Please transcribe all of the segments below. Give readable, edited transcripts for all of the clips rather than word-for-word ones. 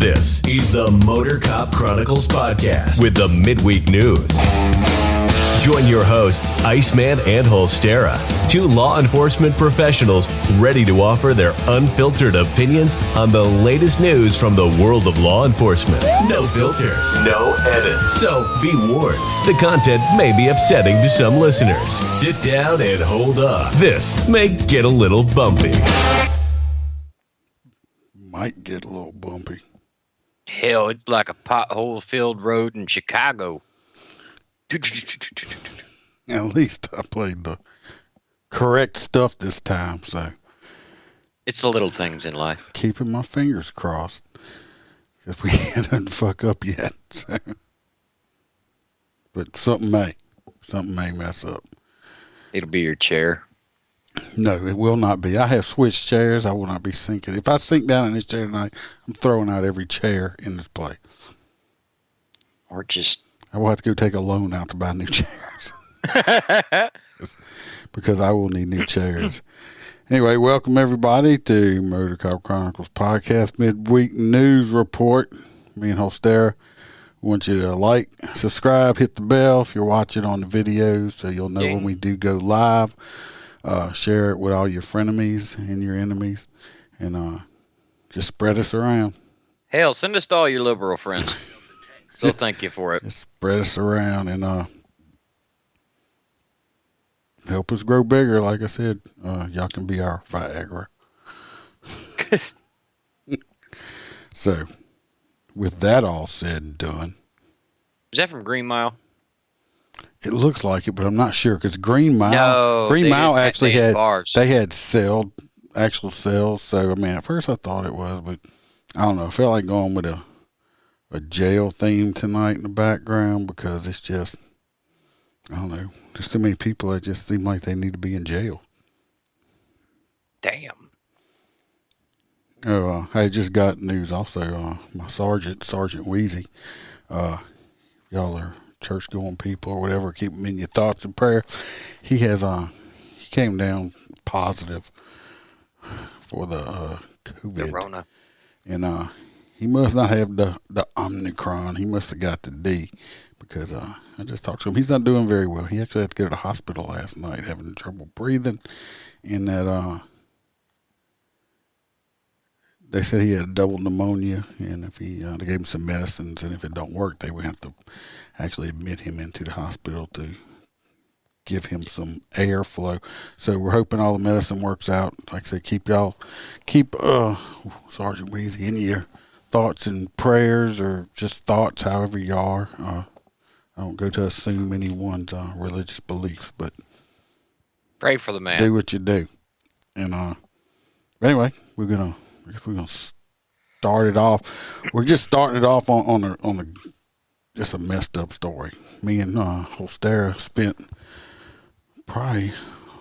This is the MOTORCOP Chronicles podcast with the midweek news. Join your hosts, Iceman and Holstera, two law enforcement professionals ready to offer their unfiltered opinions on the latest news from the world of law enforcement. No filters, no edits. So be warned, the content may be upsetting to some listeners. Sit down and hold up. This may get a little bumpy. Might get a little bumpy. Hell, it's like a pothole-filled road in Chicago. At least I played the correct stuff this time, so. It's the little things in life. Keeping my fingers crossed. Because we didn't fuck up yet. So. But something may mess up. It'll be your chair. No, it will not be. I have switched chairs. I will not be sinking. If I sink down in this chair tonight, I'm throwing out every chair in this place. Or just... I will have to go take a loan out to buy new chairs. Because I will need new chairs. Anyway, welcome everybody to MOTORCOP Chronicles Podcast Midweek News Report. Me and Holstera want you to like, subscribe, hit the bell if you're watching on the videos so you'll know when we do go live. Share it with all your frenemies and your enemies. And just spread us around. Hell, send us to all your liberal friends. They'll thank you for it. Just spread us around and help us grow bigger. Like I said, y'all can be our Viagra. So, with that all said and done. Is that from Green Mile? It looks like it, but I'm not sure because Green Mile actually had actual sales. So I mean, at first I thought it was, but I don't know. I felt like going with a jail theme tonight in the background because it's just, I don't know, just too many people that just seem like they need to be in jail. Damn. Oh, I just got news also. My Sergeant Wheezy. Y'all are church-going people or whatever, keep them in your thoughts and prayers. He came down positive for the COVID. The Rona. And he must not have the Omicron. He must have got the D because I just talked to him. He's not doing very well. He actually had to go to the hospital last night having trouble breathing. And that they said he had double pneumonia, and if they gave him some medicines, and if it don't work, they would have to actually admit him into the hospital to give him some airflow. So we're hoping all the medicine works out. Like I said, keep Sergeant Wheezy in your thoughts and prayers, or just thoughts, however you are. I don't go to assume anyone's religious beliefs, but pray for the man. Do what you do. And anyway, we're gonna start it off. We're just starting it off on just a messed up story. Me and Holstera spent probably,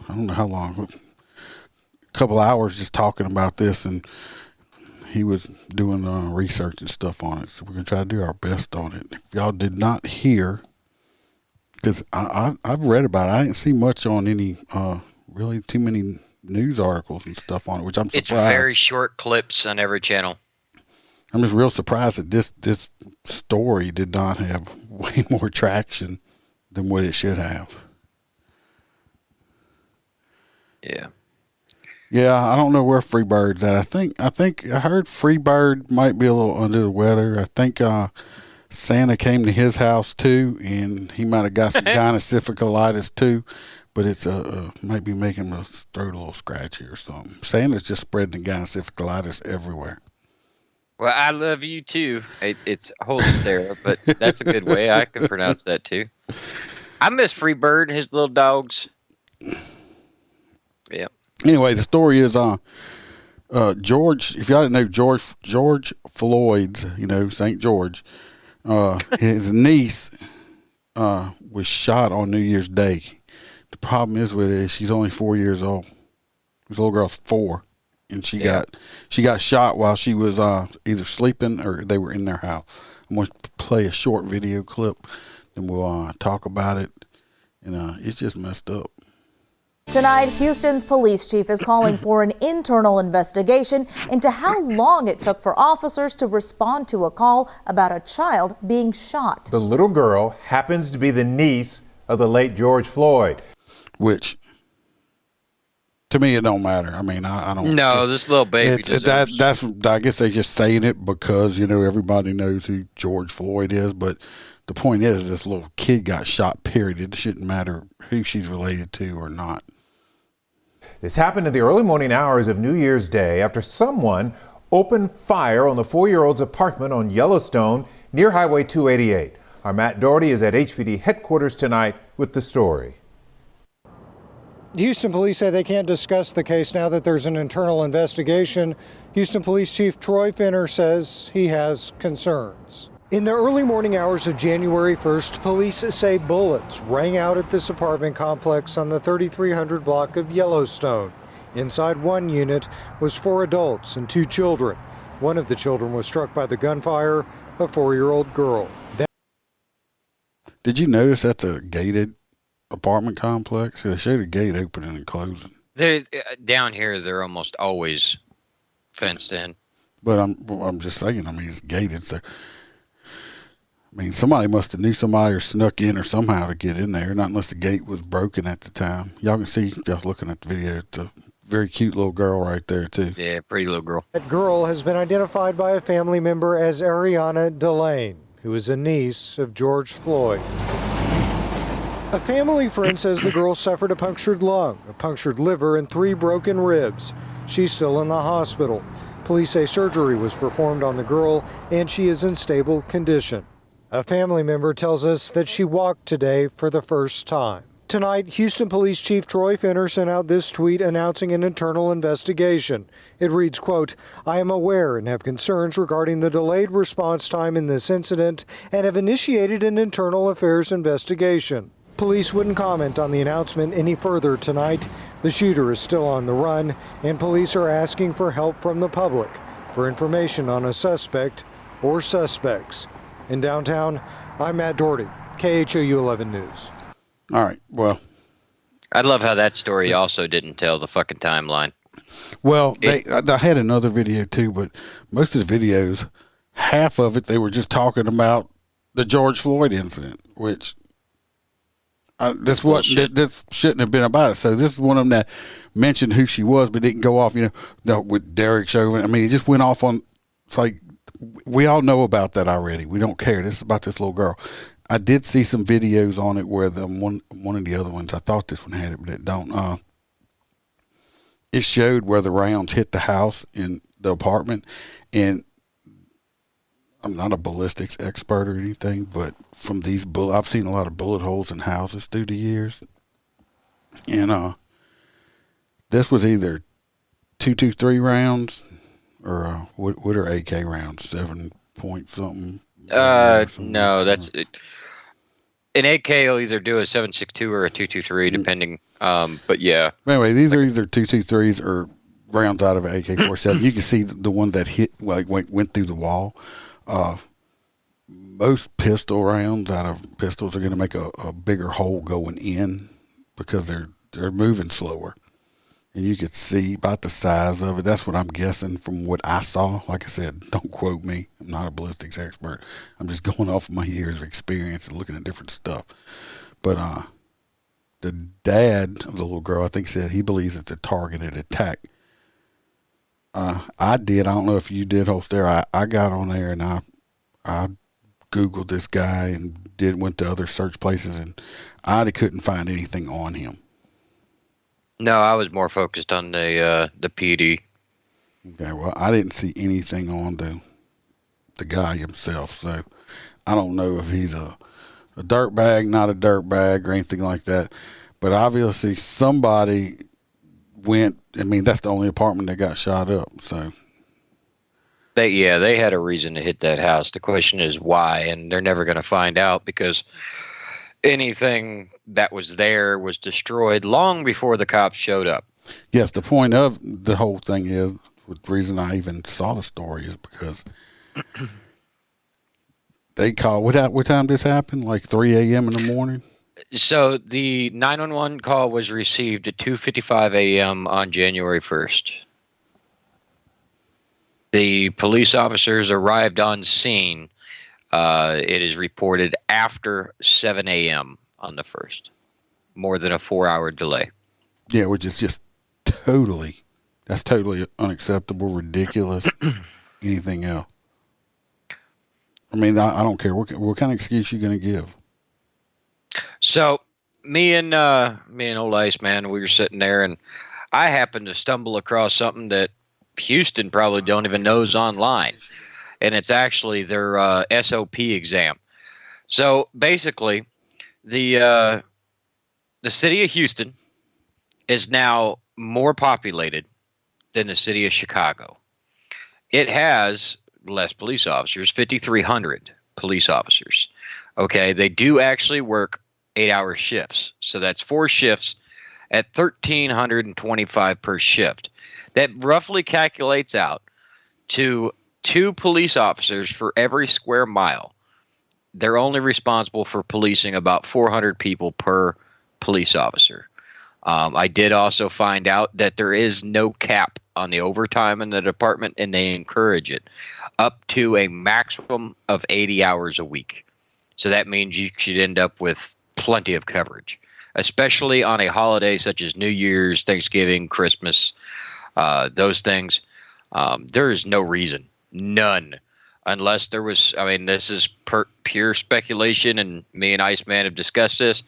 I don't know how long, a couple hours just talking about this, and he was doing research and stuff on it. So we're going to try to do our best on it. If y'all did not hear, because I've read about it, I didn't see much on any, really too many news articles and stuff on it, which I'm surprised. It's very short clips on every channel. I'm just real surprised that this story did not have way more traction than what it should have. Yeah. Yeah, I don't know where Freebird's at. I think I heard Freebird might be a little under the weather. I think Santa came to his house too, and he might have got some gynosyphilitis too. But it's might be making his throat a little scratchy or something. Santa's just spreading the gynosyphilitis everywhere. Well, I love you too. It's Holstera, but that's a good way. I can pronounce that too. I miss Freebird and his little dogs. Yeah. Anyway, the story is George. If y'all didn't know, George Floyd's, St. George, his niece was shot on New Year's Day. The problem is with it is she's only 4 years old. This little girl's 4. And she got shot while she was either sleeping or they were in their house. I'm going to play a short video clip, and we'll talk about it. And it's just messed up. Tonight, Houston's police chief is calling for an internal investigation into how long it took for officers to respond to a call about a child being shot. The little girl happens to be the niece of the late George Floyd. Which, to me, it don't matter. I mean, I don't. No, this little baby that's. I guess they just saying it because everybody knows who George Floyd is. But the point is, this little kid got shot. Period. It shouldn't matter who she's related to or not. This happened in the early morning hours of New Year's Day after someone opened fire on the 4-year-old's apartment on Yellowstone near Highway 288. Our Matt Doherty is at HPD headquarters tonight with the story. Houston police say they can't discuss the case now that there's an internal investigation. Houston Police Chief Troy Finner says he has concerns. In the early morning hours of January 1st, police say bullets rang out at this apartment complex on the 3300 block of Yellowstone. Inside one unit was 4 adults and 2 children. One of the children was struck by the gunfire, a 4-year-old girl. Did you notice that's a gated apartment complex? They showed a gate opening and closing. Down here, they're almost always fenced in. But I'm just saying. I mean, it's gated, so. I mean, somebody must have knew somebody or snuck in or somehow to get in there, not unless the gate was broken at the time. Y'all can see, just looking at the video, it's a very cute little girl right there, too. Yeah, pretty little girl. That girl has been identified by a family member as Ariana Delane, who is a niece of George Floyd. A family friend says the girl suffered a punctured lung, a punctured liver, and 3 broken ribs. She's still in the hospital. Police say surgery was performed on the girl, and she is in stable condition. A family member tells us that she walked today for the first time. Tonight, Houston Police Chief Troy Finner sent out this tweet announcing an internal investigation. It reads, quote, "I am aware and have concerns regarding the delayed response time in this incident and have initiated an internal affairs investigation." Police wouldn't comment on the announcement any further tonight. The shooter is still on the run, and police are asking for help from the public for information on a suspect or suspects. In downtown, I'm Matt Doherty, KHOU 11 News. All right, well. I love how that story also didn't tell the fucking timeline. Well, I had another video too, but most of the videos, half of it, they were just talking about the George Floyd incident, which this shouldn't have been about it. So this is one of them that mentioned who she was, but didn't go off, with Derek Chauvin. I mean, it just went off on, it's like, we all know about that already. We don't care. This is about this little girl. I did see some videos on it where one of the other ones, I thought this one had it, but it don't. It showed where the rounds hit the house in the apartment, and I'm not a ballistics expert or anything, but from these I've seen a lot of bullet holes in houses through the years, and this was either 223 rounds. Or what are AK rounds? 7 point something? No, that's it. An AK will either do a 7.62 or a 223, depending. But yeah. Anyway, these are either 223s or rounds out of an AK-47. You can see the ones that hit, went through the wall. Most pistol rounds out of pistols are going to make a bigger hole going in because they're moving slower. And you could see about the size of it. That's what I'm guessing from what I saw. Like I said, don't quote me. I'm not a ballistics expert. I'm just going off of my years of experience and looking at different stuff. But the dad of the little girl, I think, said he believes it's a targeted attack. I did. I don't know if you did, Holster. I got on there and I Googled this guy and went to other search places, and I couldn't find anything on him. No, I was more focused on the PD. Okay, well, I didn't see anything on the guy himself, so I don't know if he's a dirtbag, not a dirtbag, or anything like that. But obviously, somebody went. I mean, that's the only apartment that got shot up. So They had a reason to hit that house. The question is why, and they're never going to find out because anything that was there was destroyed long before the cops showed up. Yes, the point of the whole thing is, the reason I even saw the story is because they called. What time this happened? Like 3 a.m. in the morning? So the 911 call was received at 2:55 a.m. on January 1st. The police officers arrived on scene. It is reported after 7 a.m. on the 1st. More than a 4-hour delay. Yeah, which is just that's totally unacceptable, ridiculous, anything else. I mean, I don't care. What kind of excuse you going to give? So me and old Iceman, we were sitting there, and I happened to stumble across something that Houston probably don't even know is online, and it's actually their SOP exam. So basically, the city of Houston is now more populated than the city of Chicago. It has less police officers, 5,300 police officers. Okay, they do actually work 8-hour shifts. So that's 4 shifts at 1,325 per shift. That roughly calculates out to 2 police officers for every square mile. They're only responsible for policing about 400 people per police officer. I did also find out that there is no cap on the overtime in the department, and they encourage it up to a maximum of 80 hours a week. So that means you should end up with plenty of coverage, especially on a holiday such as New Year's, Thanksgiving, Christmas, those things. There is no reason, none, unless there was, I mean, this is pure speculation, and me and Iceman have discussed this.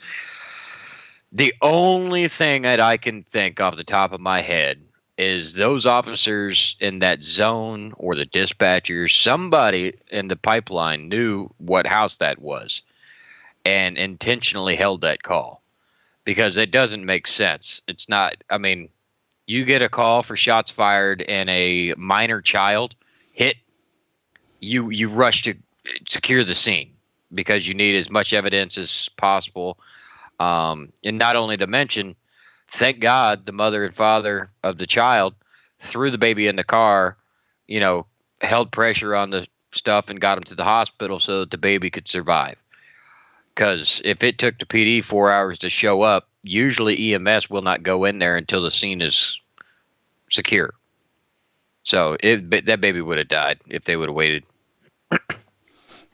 The only thing that I can think off the top of my head is those officers in that zone or the dispatchers, somebody in the pipeline knew what house that was and intentionally held that call, because it doesn't make sense. It's not, I mean, you get a call for shots fired and a minor child hit, you rush to secure the scene because you need as much evidence as possible. And not only to mention, thank God the mother and father of the child threw the baby in the car, held pressure on the stuff and got him to the hospital so that the baby could survive. Because if it took the PD 4 hours to show up, usually EMS will not go in there until the scene is secure. So that baby would have died if they would have waited.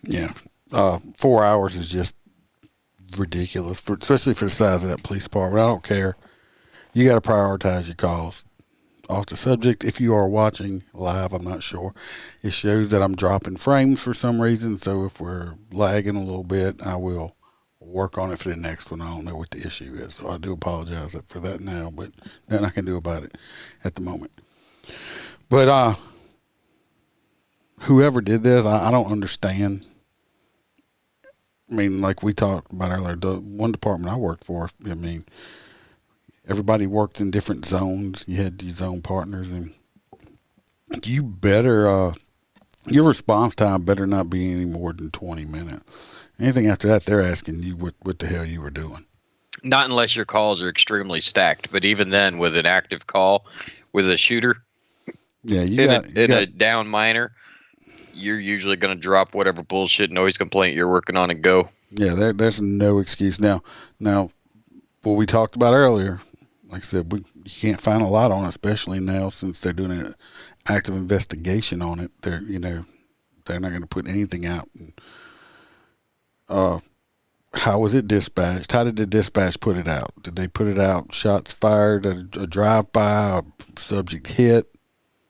Yeah. 4 hours is just ridiculous, especially for the size of that police department. I don't care. You got to prioritize your calls. Off the subject, if you are watching live, I'm not sure. It shows that I'm dropping frames for some reason, so if we're lagging a little bit, I will work on it for the next one. I don't know what the issue is, so I do apologize for that now, but nothing I can do about it at the moment. But whoever did this, I don't understand. I mean, like we talked about earlier, the one department I worked for, I mean, everybody worked in different zones. You had these zone partners, and you better, your response time better not be any more than 20 minutes. Anything after that, they're asking you what the hell you were doing. Not unless your calls are extremely stacked. But even then, with an active call, with a shooter, a down minor, you're usually going to drop whatever bullshit noise complaint you're working on and go. Yeah, there's no excuse. Now, what we talked about earlier, like I said, you can't find a lot on it, especially now since they're doing an active investigation on it. They're not going to put anything out. How was it dispatched? How did the dispatch put it out? Did they put it out shots fired, a drive-by, a subject hit?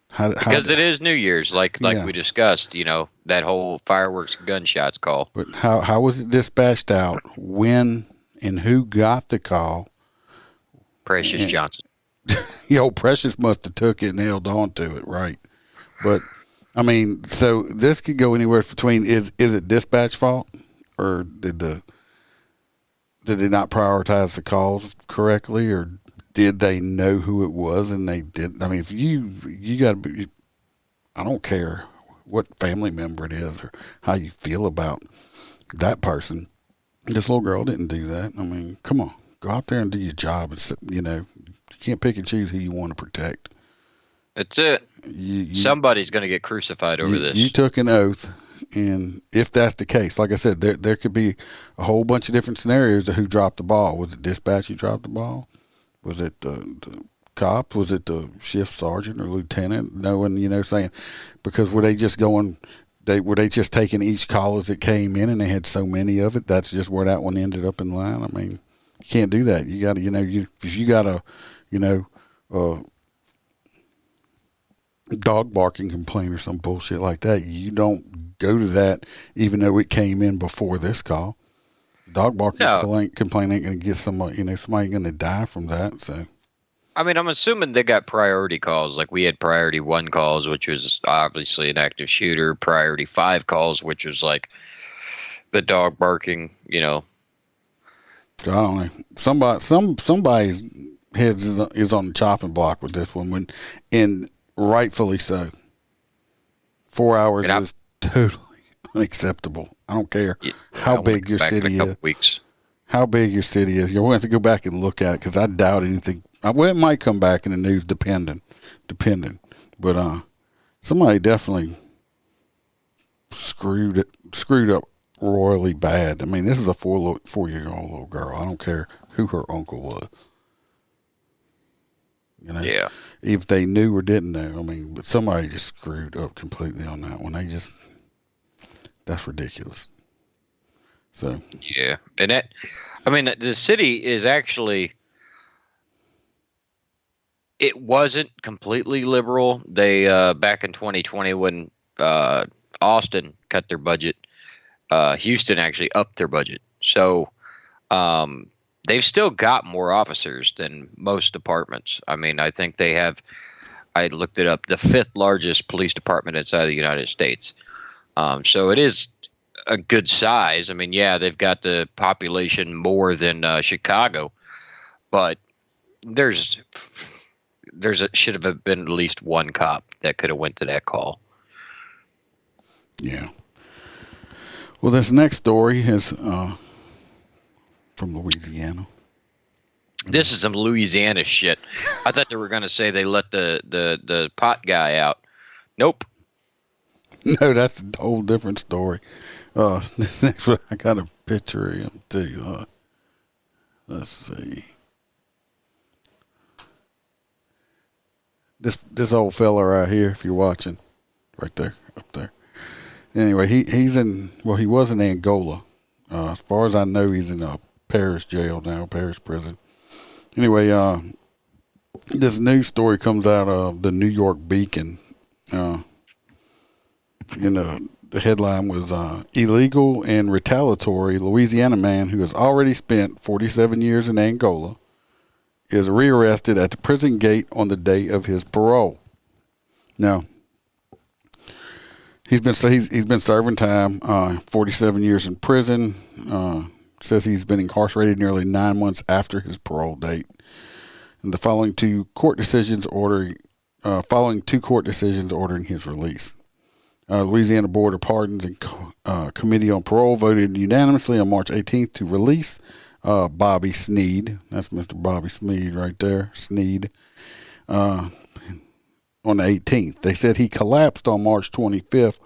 Because it is New Year's, like we discussed, that whole fireworks gunshots call. But how was it dispatched out? When and who got the call? Precious Johnson. Precious must have took it and held on to it, right? But I mean, so this could go anywhere between is it dispatch fault, or did they not prioritize the calls correctly, or did they know who it was and they did? I mean, if you got to be, I don't care what family member it is or how you feel about that person. This little girl didn't do that. I mean, come on, go out there and do your job. You can't pick and choose who you want to protect. That's it. Somebody's going to get crucified over this. You took an oath, And if that's the case, like I said, there could be a whole bunch of different scenarios of who dropped the ball. Was it dispatch who dropped the ball? Was it the cop? Was it the shift sergeant or lieutenant? Knowing, saying, because were they just going, were they just taking each call as it came in and they had so many of it? That's just where that one ended up in line. I mean, you can't do that. You got to, if you got a, dog barking complaint or some bullshit like that, you don't go to that even though it came in before this call. Dog barking complaint ain't going to get somebody, somebody going to die from that. So, I mean, I'm assuming they got priority calls. Like we had priority 1 calls, which was obviously an active shooter, priority 5 calls, which was like the dog barking, I don't know. Somebody's head is on the chopping block with this one, and rightfully so. 4 hours is totally unacceptable. I don't care how big your city is. How big your city is. You'll have to go back and look at it because I doubt anything. It might come back in the news, depending. But somebody definitely screwed up royally bad. I mean, this is a 4-year-old little girl. I don't care who her uncle was. Yeah. If they knew or didn't know, I mean, but somebody just screwed up completely on that one. That's ridiculous. So. Yeah. And the city is actually, it wasn't completely liberal. They, back in 2020 when Austin cut their budget, Houston actually upped their budget. So, they've still got more officers than most departments. I mean, I think they have, I looked it up, the 5th largest police department inside the United States. So it is a good size. I mean, yeah, they've got the population more than Chicago, but should have been at least 1 cop that could have went to that call. Yeah. Well, this next story is from Louisiana. This is some Louisiana shit. I thought they were going to say they let the pot guy out. Nope. No, that's a whole different story. This next one, I got a picture of him too. Let's see. This old fella right here, if you're watching, right there, up there. Anyway, he was in Angola. As far as I know, he's in a Paris jail now, Paris prison. Anyway, this news story comes out of the New York Beacon. The headline was illegal and retaliatory Louisiana man who has already spent 47 years in Angola is rearrested at the prison gate on the day of his parole. Now, he's been serving time, 47 years in prison. Says he's been incarcerated nearly 9 months after his parole date. And the following two court decisions ordering his release. Louisiana Board of Pardons and Committee on Parole voted unanimously on March 18th to release Bobby Sneed. That's Mr. Bobby Sneed right there, Sneed. On the 18th. They said he collapsed on March 25th,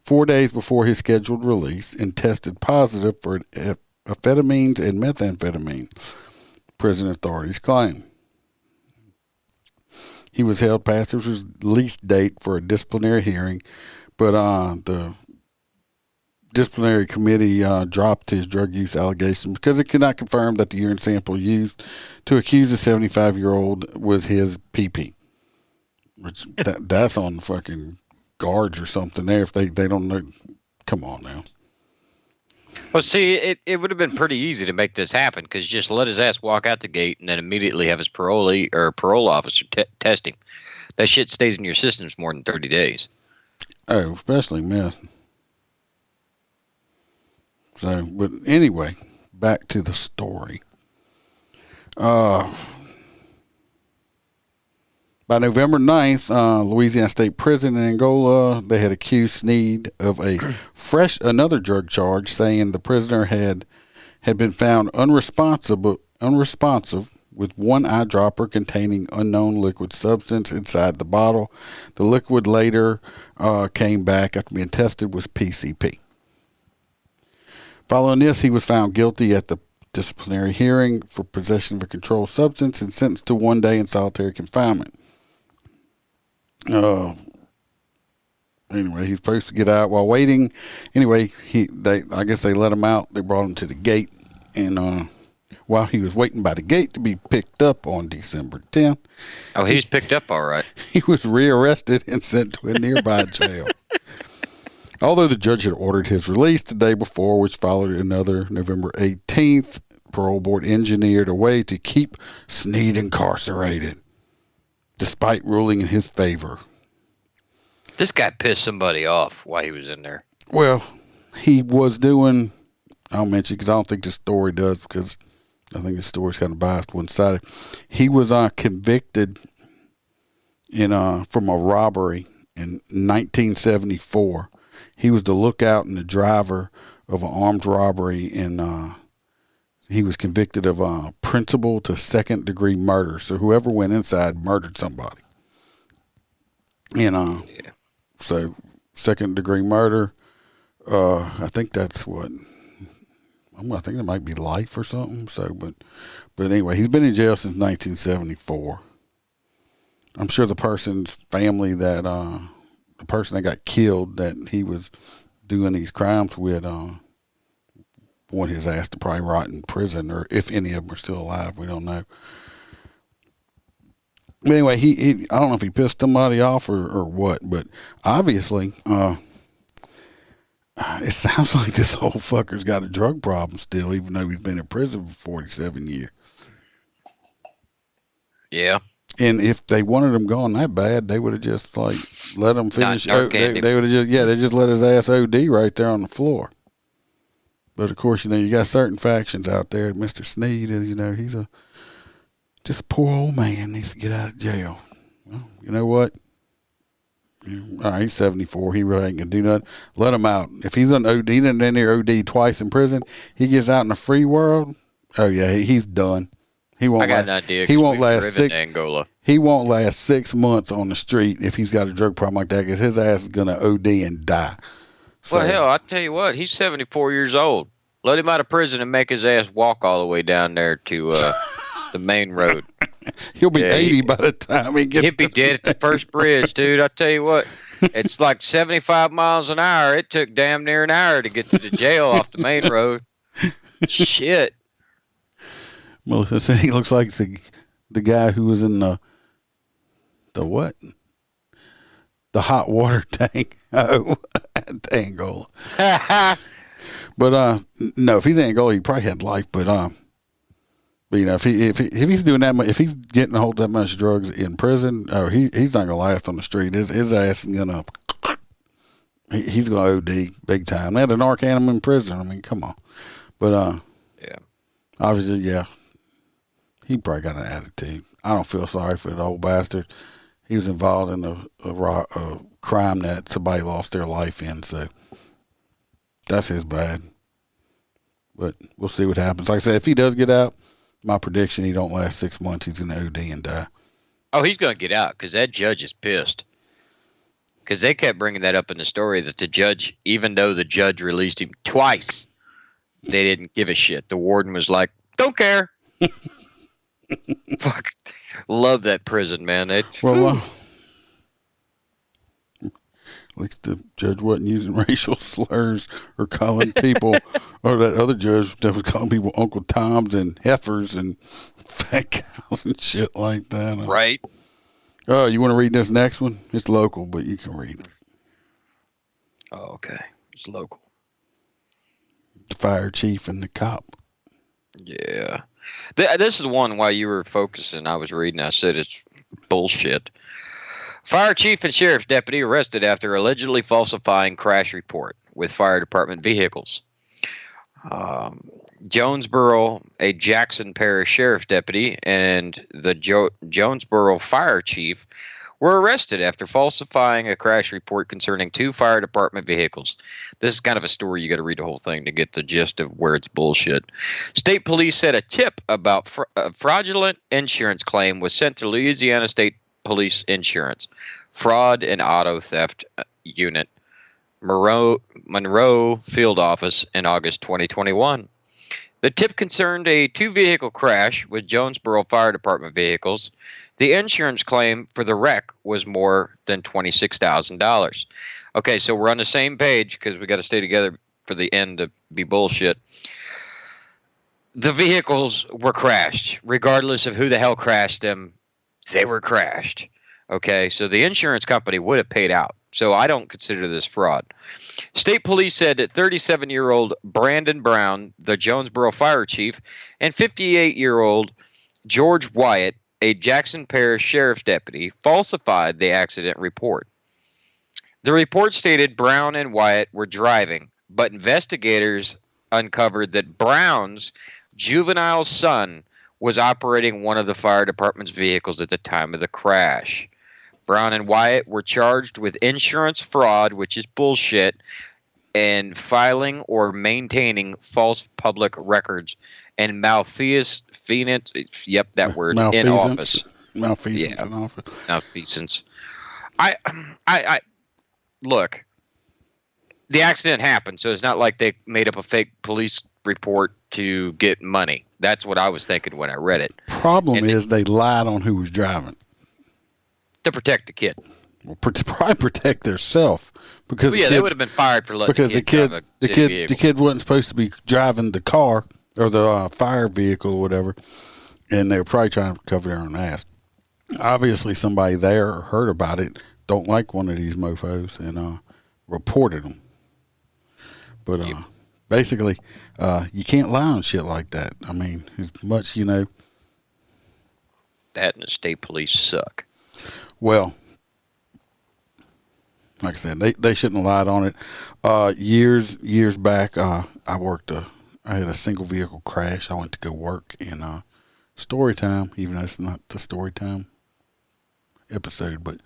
4 days before his scheduled release, and tested positive for amphetamines and methamphetamine, prison authorities claim. He was held past his release date for a disciplinary hearing, but the disciplinary committee dropped his drug use allegations because it could not confirm that the urine sample used to accuse the 75-year-old was his PP. Which that's on the fucking guards or something there if they don't know. Come on now. Well, see, it would have been pretty easy to make this happen because just let his ass walk out the gate and then immediately have his parole officer test him. That shit stays in your systems more than 30 days. Oh, especially meth. So, but anyway, back to the story. By November 9th, Louisiana State Prison in Angola, they had accused Sneed of another drug charge, saying the prisoner had been found unresponsive with one eyedropper containing unknown liquid substance inside the bottle. The liquid later came back after being tested was PCP. Following this, he was found guilty at the disciplinary hearing for possession of a controlled substance and sentenced to 1 day in solitary confinement. Anyway, he's supposed to get out while waiting. Anyway, I guess they let him out. They brought him to the gate, and while he was waiting by the gate to be picked up on December 10th. Oh, he was picked up all right. He was rearrested and sent to a nearby jail. Although the judge had ordered his release the day before, which followed another November 18th, parole board engineered a way to keep Sneed incarcerated, despite ruling in his favor. This guy pissed somebody off while he was in there. Well, he was doing, I'll mention because I don't think the story does, because I think the story's kind of biased one-sided. He was convicted from a robbery in 1974. He was the lookout and the driver of an armed robbery, and he was convicted of principal to second-degree murder. So whoever went inside murdered somebody. And so second-degree murder, I think that's what, I think it might be life or something. So, but anyway, he's been in jail since 1974. I'm sure the person's family that the person that got killed that he was doing these crimes with want his ass to probably rot in prison, or if any of them are still alive, we don't know. But anyway, he I don't know if he pissed somebody off or what, but obviously it sounds like this old fucker's got a drug problem still, even though he's been in prison for 47 years. Yeah. And if they wanted him gone that bad, they would have just let him finish. They would have they just let his ass OD right there on the floor. But of course, you got certain factions out there. Mr. Sneed is, he's just a poor old man, needs to get out of jail. Well, you know what? All right, he's 74. He really ain't gonna do nothing. Let him out. If he's an OD, he done there OD twice in prison. He gets out in the free world. Oh yeah, he's done. He won't. I got an idea. He won't last Angola. He won't last 6 months on the street if he's got a drug problem like that, because his ass is gonna OD and die. So, Well, hell, I tell you what, he's 74 years old. Let him out of prison and make his ass walk all the way down there to the main road. He'll be 80 by the time he gets. He'll be dead at the first bridge, dude. I tell you what, it's like 75 miles an hour. It took damn near an hour to get to the jail off the main road. Shit. Melissa said he looks like the guy who was in the what? The hot water tank. Oh, Angola. But no, if he's Angola, he probably had life. But if he's doing that much, if he's getting a hold of that much drugs in prison, he's not gonna last on the street. His ass is gonna he's gonna OD big time. They had a narc animal in prison. I mean, come on. But yeah, obviously, yeah, he probably got an attitude. I don't feel sorry for the old bastard. He was involved in a crime that somebody lost their life in, so that's his bad. But we'll see what happens. Like I said, if he does get out, my prediction, he don't last 6 months. He's going to OD and die. Oh, he's going to get out because that judge is pissed. Because they kept bringing that up in the story that the judge, even though the judge released him twice, they didn't give a shit. The warden was like, don't care. Fuck. Love that prison, man. Well, at least the judge wasn't using racial slurs or calling people, or that other judge that was calling people Uncle Toms and heifers and fat cows and shit like that. Right. Oh, you want to read this next one? It's local, but you can read it. Oh, okay. It's local. The fire chief and the cop. Yeah. This is the one while you were focusing, I was reading, I said it's bullshit. Fire chief and sheriff's deputy arrested after allegedly falsifying crash report with fire department vehicles. Jonesboro, a Jackson Parish sheriff's deputy, and the Jonesboro fire chief were arrested after falsifying a crash report concerning 2 fire department vehicles. This is kind of a story. You got to read the whole thing to get the gist of where it's bullshit. State police said a tip about a fraudulent insurance claim was sent to Louisiana State Police Insurance Fraud and Auto Theft Unit, Monroe Field Office in August 2021. The tip concerned a 2-vehicle crash with Jonesboro Fire Department vehicles. The insurance claim for the wreck was more than $26,000. Okay, so we're on the same page because we got to stay together for the end to be bullshit. The vehicles were crashed. Regardless of who the hell crashed them, they were crashed. Okay, so the insurance company would have paid out. So I don't consider this fraud. State police said that 37-year-old Brandon Brown, the Jonesboro fire chief, and 58-year-old George Wyatt, a Jackson Parish sheriff's deputy, falsified the accident report. The report stated Brown and Wyatt were driving, but investigators uncovered that Brown's juvenile son was operating one of the fire department's vehicles at the time of the crash. Brown and Wyatt were charged with insurance fraud, which is bullshit, and filing or maintaining false public records and malfeasance. Yep, that word. In office. Malfeasance in office. Malfeasance. I look. The accident happened, so it's not like they made up a fake police report to get money. That's what I was thinking when I read it. Problem is they lied on who was driving. To protect the kid. Well, probably protect themselves because they would have been fired for letting the kid wasn't supposed to be driving the car or the fire vehicle or whatever, and they were probably trying to cover their own ass. Obviously, somebody there heard about it, don't like one of these mofos, and reported them. But basically, you can't lie on shit like that. I mean, as much that and the state police suck. Well, like I said, they shouldn't have lied on it. Years back, I had a single vehicle crash. I went to go work in story time, even though it's not the story time episode, but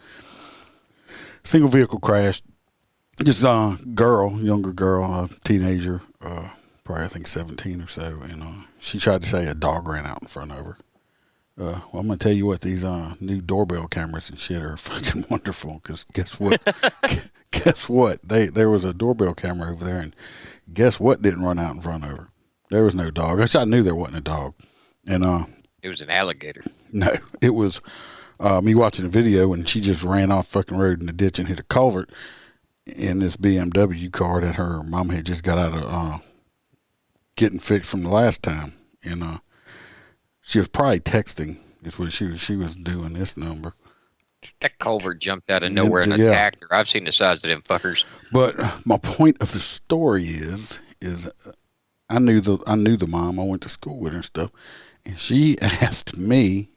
single vehicle crash. Just younger girl, teenager, probably I think 17 or so, and she tried to say a dog ran out in front of her. Well, I'm gonna tell you what, these new doorbell cameras and shit are fucking wonderful. Because guess what? Guess what? There was a doorbell camera over there, and guess what didn't run out in front of her? There was no dog. Actually, I knew there wasn't a dog, and it was an alligator. No, it was me watching the video, and she just ran off fucking road in the ditch and hit a culvert in this BMW car that her mom had just got out of getting fixed from the last time, and she was probably texting. Is what she was doing this number. That culvert jumped out of nowhere and attacked her. I've seen the size of them fuckers. But my point of the story is I knew the mom. I went to school with her and stuff, and she asked me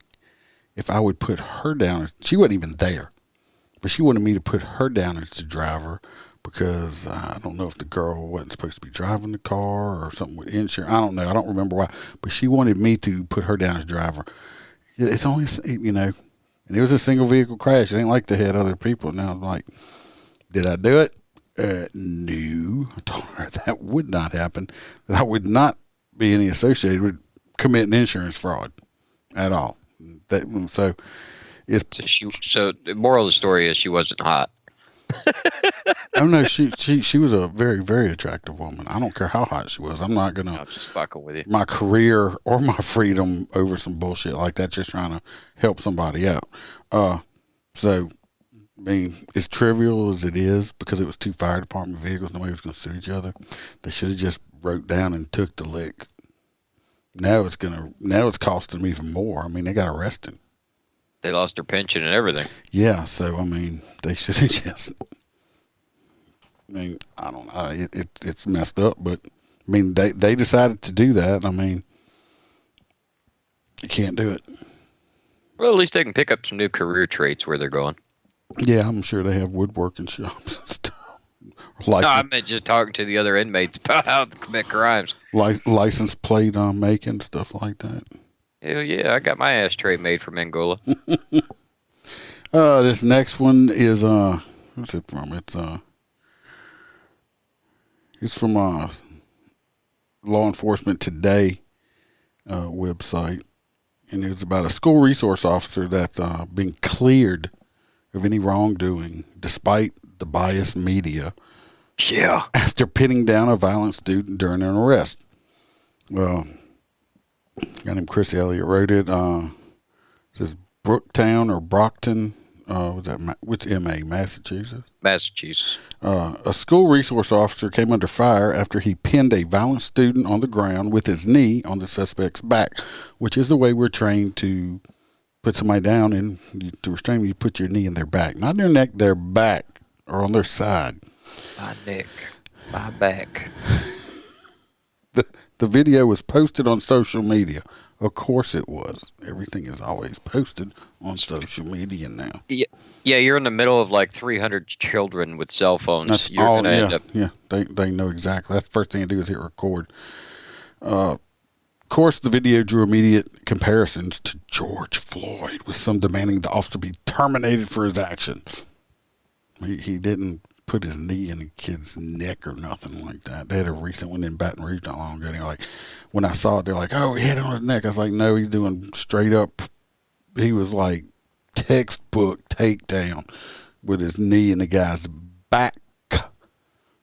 if I would put her down. She wasn't even there, but she wanted me to put her down as the driver because I don't know if the girl wasn't supposed to be driving the car or something with insurance. I don't know. I don't remember why, but she wanted me to put her down as driver. It's only, and it was a single vehicle crash. It ain't like they had other people. Now I'm like, did I do it? No. I told her that would not happen. That I would not be any associated with committing insurance fraud at all. So the moral of the story is she wasn't hot. Oh no, she was a very, very attractive woman. I don't care how hot she was. I'm not gonna I'm just fucking with you. My career or my freedom over some bullshit like that. Just trying to help somebody out. So I mean, as trivial as it is, because it was two fire department vehicles, nobody was gonna sue each other. They should have just wrote down and took the lick. Now it's costing them even more. I mean, they got arrested. They lost their pension and everything. Yeah, so I mean, they should have just. I mean, I don't know. It's messed up, but I mean, they decided to do that. I mean, you can't do it. Well, at least they can pick up some new career traits where they're going. Yeah, I'm sure they have woodworking shops and stuff. No, I meant just talking to the other inmates about how to commit crimes. License plate making, stuff like that. Hell yeah, I got my ashtray made from Angola. This next one is what's it from? It's from Law Enforcement Today website, and it's about a school resource officer that's been cleared of any wrongdoing despite the biased media. Yeah. After pinning down a violent student during an arrest. Well, a guy named Chris Elliott wrote it. It says Brockton. Which MA? Massachusetts? Massachusetts. A school resource officer came under fire after he pinned a violent student on the ground with his knee on the suspect's back, which is the way we're trained to put somebody down, and to restrain them, you put your knee in their back. Not their neck, their back, or on their side. My neck. My back. The video was posted on social media. Of course it was. Everything is always posted on social media now. Yeah, you're in the middle of like 300 children with cell phones. That's you're all. gonna end up. Yeah. They know exactly. That's the first thing they do is hit record. Of course, the video drew immediate comparisons to George Floyd, with some demanding the officer be terminated for his actions. He didn't put his knee in the kid's neck or nothing like that. They had a recent one in Baton Rouge not long ago. And like, when I saw it, they're like, "Oh, he hit it on his neck." I was like, "No, he's doing straight up." He was like textbook takedown with his knee in the guy's back.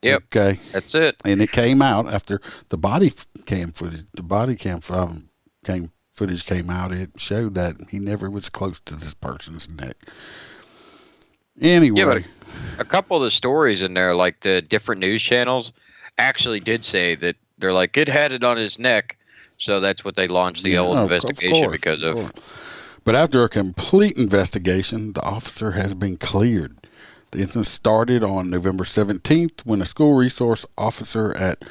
Yep. Okay. That's it. And it came out after the body cam footage. The body cam footage came out. It showed that he never was close to this person's neck. Anyway. Yeah, but a couple of the stories in there, like the different news channels, actually did say that they're like, it had it on his neck. So that's what they launched the old investigation because of. But after a complete investigation, the officer has been cleared. The incident started on November 17th when a school resource officer at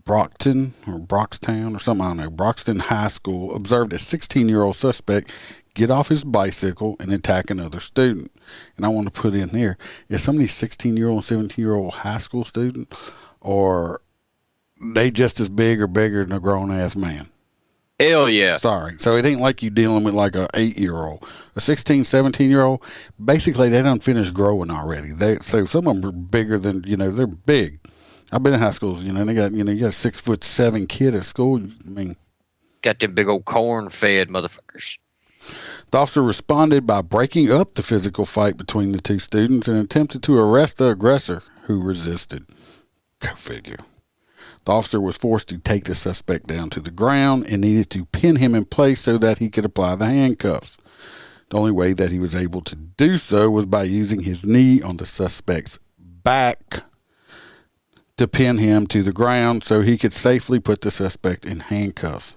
Brockton or Brockstown or something, I don't know, Brockton High School observed a 16-year-old suspect get off his bicycle and attack another student. And I want to put in there, is some of these 16-year-old, 17-year-old high school students, or they just as big or bigger than a grown-ass man? Hell yeah. Sorry. So it ain't like you dealing with like a 8-year-old. A 16, 17-year-old, basically they done finished growing already. So some of them are bigger than, they're big. I've been in high schools, and they got, you got a 6'7" kid at school. I mean, got them big old corn-fed motherfuckers. The officer responded by breaking up the physical fight between the two students and attempted to arrest the aggressor, who resisted. Go figure. The officer was forced to take the suspect down to the ground and needed to pin him in place so that he could apply the handcuffs. The only way that he was able to do so was by using his knee on the suspect's back to pin him to the ground so he could safely put the suspect in handcuffs.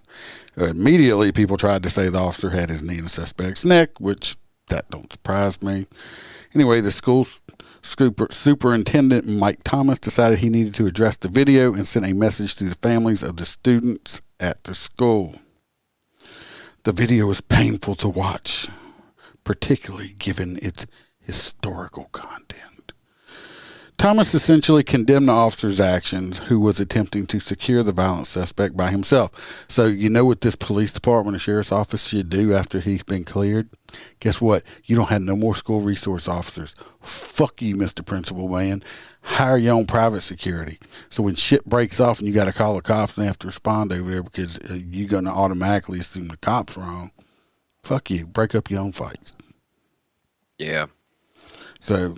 Immediately, people tried to say the officer had his knee in the suspect's neck, which that don't surprise me. Anyway, the school superintendent, Mike Thomas, decided he needed to address the video and sent a message to the families of the students at the school. The video was painful to watch, particularly given its historical content. Thomas essentially condemned the officer's actions, who was attempting to secure the violent suspect by himself. So you know what this police department or sheriff's office should do after he's been cleared? Guess what? You don't have no more school resource officers. Fuck you, Mr. Principal Man. Hire your own private security. So when shit breaks off and you got to call the cops and they have to respond over there because you're going to automatically assume the cop's wrong, fuck you. Break up your own fights. Yeah. So,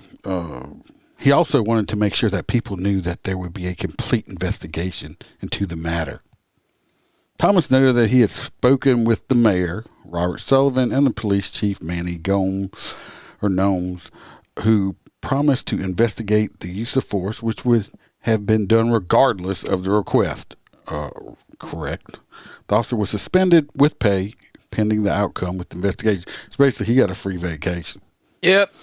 he also wanted to make sure that people knew that there would be a complete investigation into the matter. Thomas noted that he had spoken with the mayor, Robert Sullivan, and the police chief, Manny Gomes, who promised to investigate the use of force, which would have been done regardless of the request. Correct. The officer was suspended with pay pending the outcome with the investigation. So basically, he got a free vacation. Yep.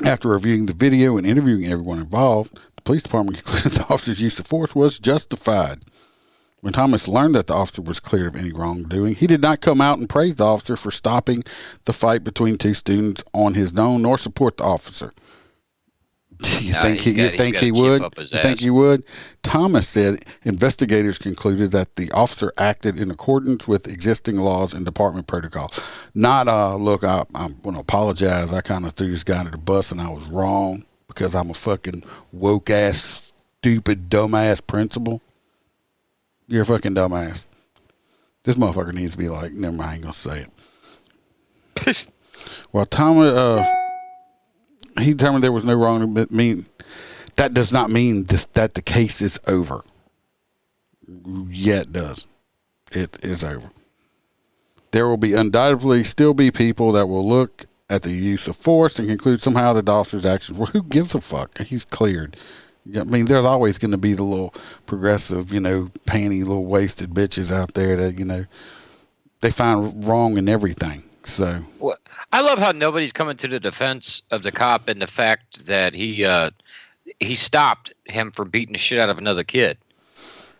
After reviewing the video and interviewing everyone involved, the police department concluded the officer's use of force was justified. When Thomas learned that the officer was cleared of any wrongdoing, he did not come out and praise the officer for stopping the fight between two students on his own, nor support the officer. You think he would? You think he would? Thomas said investigators concluded that the officer acted in accordance with existing laws and department protocol. Not, look, I'm going to apologize. I kind of threw this guy under the bus and I was wrong because I'm a fucking woke ass, stupid, dumbass principal. You're a fucking dumbass. This motherfucker needs to be like, never mind, I ain't going to say it. Well, Thomas, he determined there was no wrong. That does not mean that the case is over. Yeah, it does. It is over. There will be undoubtedly still be people that will look at the use of force and conclude somehow that the officer's actions. Well, who gives a fuck? He's cleared. I mean, there's always going to be the little progressive, panty, little wasted bitches out there that, they find wrong in everything. So. Well, I love how nobody's coming to the defense of the cop and the fact that he stopped him from beating the shit out of another kid.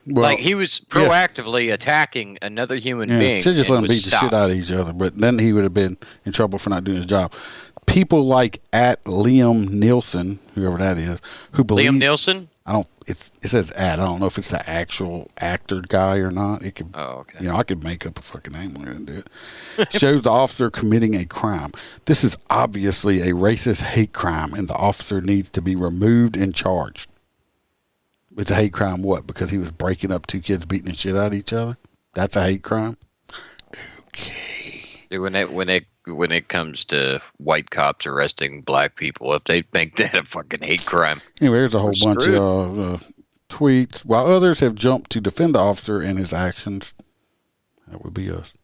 Well, like he was proactively attacking another human being. Should just let him beat the shit out of each other, but then he would have been in trouble for not doing his job. People like at Liam Nielsen, whoever that is, who believe Liam Nielsen. It says at. I don't know if it's the actual actor guy or not. It could. Oh, okay. I could make up a fucking name and do it. Shows the officer committing a crime. This is obviously a racist hate crime, and the officer needs to be removed and charged. It's a hate crime. What? Because he was breaking up two kids beating the shit out of each other. That's a hate crime. Okay. Dude, when it comes to white cops arresting black people, if they think that a fucking hate crime. Anyway, there's a whole bunch of tweets. While others have jumped to defend the officer and his actions, that would be us.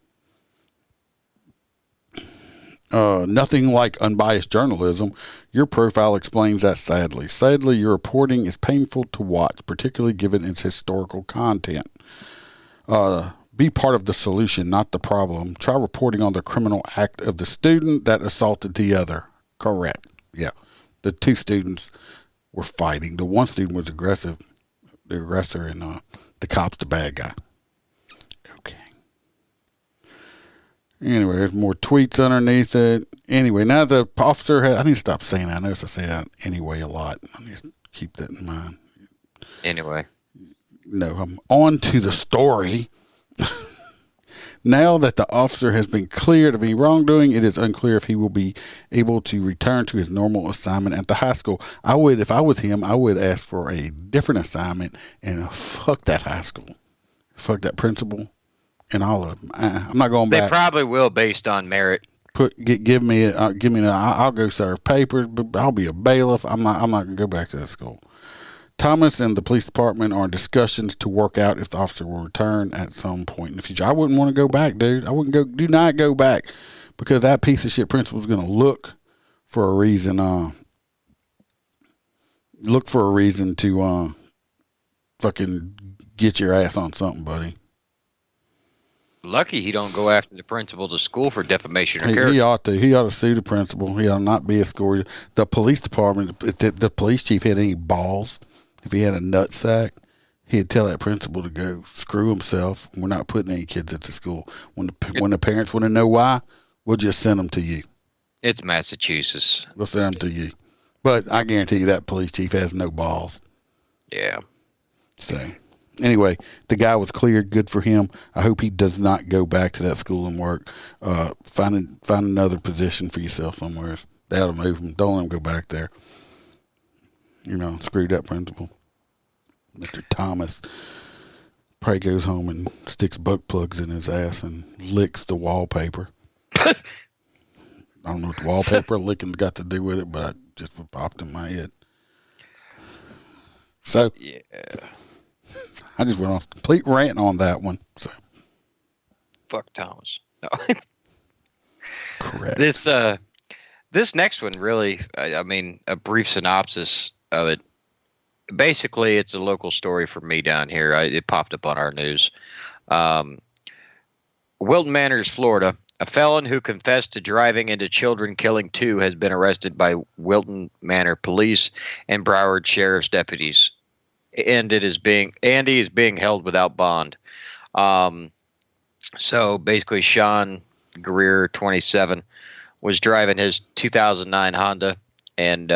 Nothing like unbiased journalism. Your profile explains that sadly. Sadly, your reporting is painful to watch, particularly given its historical content. Be part of the solution, not the problem. Try reporting on the criminal act of the student that assaulted the other. Correct. Yeah. The two students were fighting. The one student was aggressive, the aggressor, and the cop's the bad guy. Okay. Anyway, there's more tweets underneath it. Anyway, now the officer I need to stop saying that. I notice I say that anyway a lot. I need to keep that in mind. Anyway. No, I'm on to the story. Now that the officer has been cleared of any wrongdoing, it is unclear if he will be able to return to his normal assignment at the high school. If I was him, I would ask for a different assignment and fuck that high school. Fuck that principal and all of them. I'm not going back. They probably will based on merit. Give me I'll go serve papers, but I'll be a bailiff. I'm not going to go back to that school. Thomas and the police department are in discussions to work out if the officer will return at some point in the future. I wouldn't want to go back, dude. Do not go back, because that piece of shit principal is going to look for a reason to fucking get your ass on something, buddy. Lucky he don't go after the principal to school for defamation of character. He ought to sue the principal. He ought to not be a score. The police department, if the police chief had any balls, if he had a nutsack, he'd tell that principal to go screw himself. We're not putting any kids at the school. When the parents want to know why, we'll just send them to you. It's Massachusetts. We'll send them to you. But I guarantee you that police chief has no balls. Yeah. So, anyway, the guy was cleared. Good for him. I hope he does not go back to that school and work. Find another position for yourself somewhere. That'll move him. Don't let him go back there. Screwed up principal. Mr. Thomas probably goes home and sticks butt plugs in his ass and licks the wallpaper. I don't know what the wallpaper licking's got to do with it, but it just popped in my head. So, yeah. I just went off complete rant on that one. So, fuck Thomas. No. Correct. This next one really, I mean, a brief synopsis of it. Basically, it's a local story for me down here. It popped up on our news. Wilton Manors, Florida. A felon who confessed to driving into children, killing two, has been arrested by Wilton Manor police and Broward sheriff's deputies. Andy is being held without bond. So basically, Sean Greer, 27, was driving his 2009 Honda, and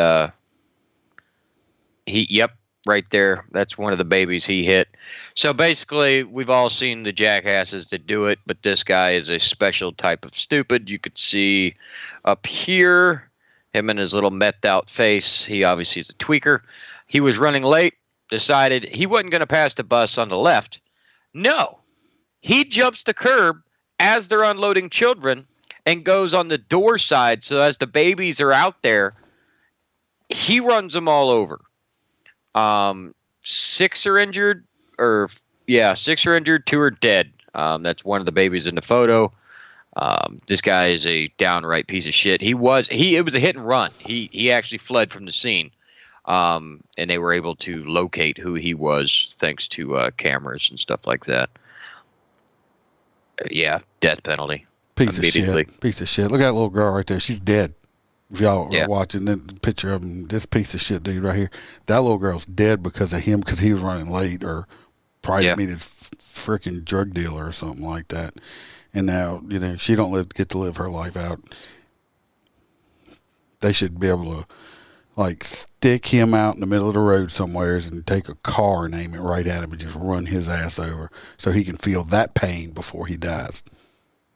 Yep, right there. That's one of the babies he hit. So basically, we've all seen the jackasses that do it, but this guy is a special type of stupid. You could see up here him and his little methed out face. He obviously is a tweaker. He was running late, decided he wasn't going to pass the bus on the left. No, he jumps the curb as they're unloading children and goes on the door side. So as the babies are out there, he runs them all over. 6 are injured, 6 are injured, 2 are dead. That's one of the babies in the photo. This guy is a downright piece of shit. It was a hit and run. He actually fled from the scene. And they were able to locate who he was thanks to cameras and stuff like that. Death penalty. Piece of shit. Look at that little girl right there. She's dead. If y'all are watching the picture of him, this piece of shit dude right here, that little girl's dead because of him, because he was running late or probably meeting a freaking drug dealer or something like that. And now, she don't get to live her life out. They should be able to, stick him out in the middle of the road somewheres and take a car and aim it right at him and just run his ass over so he can feel that pain before he dies.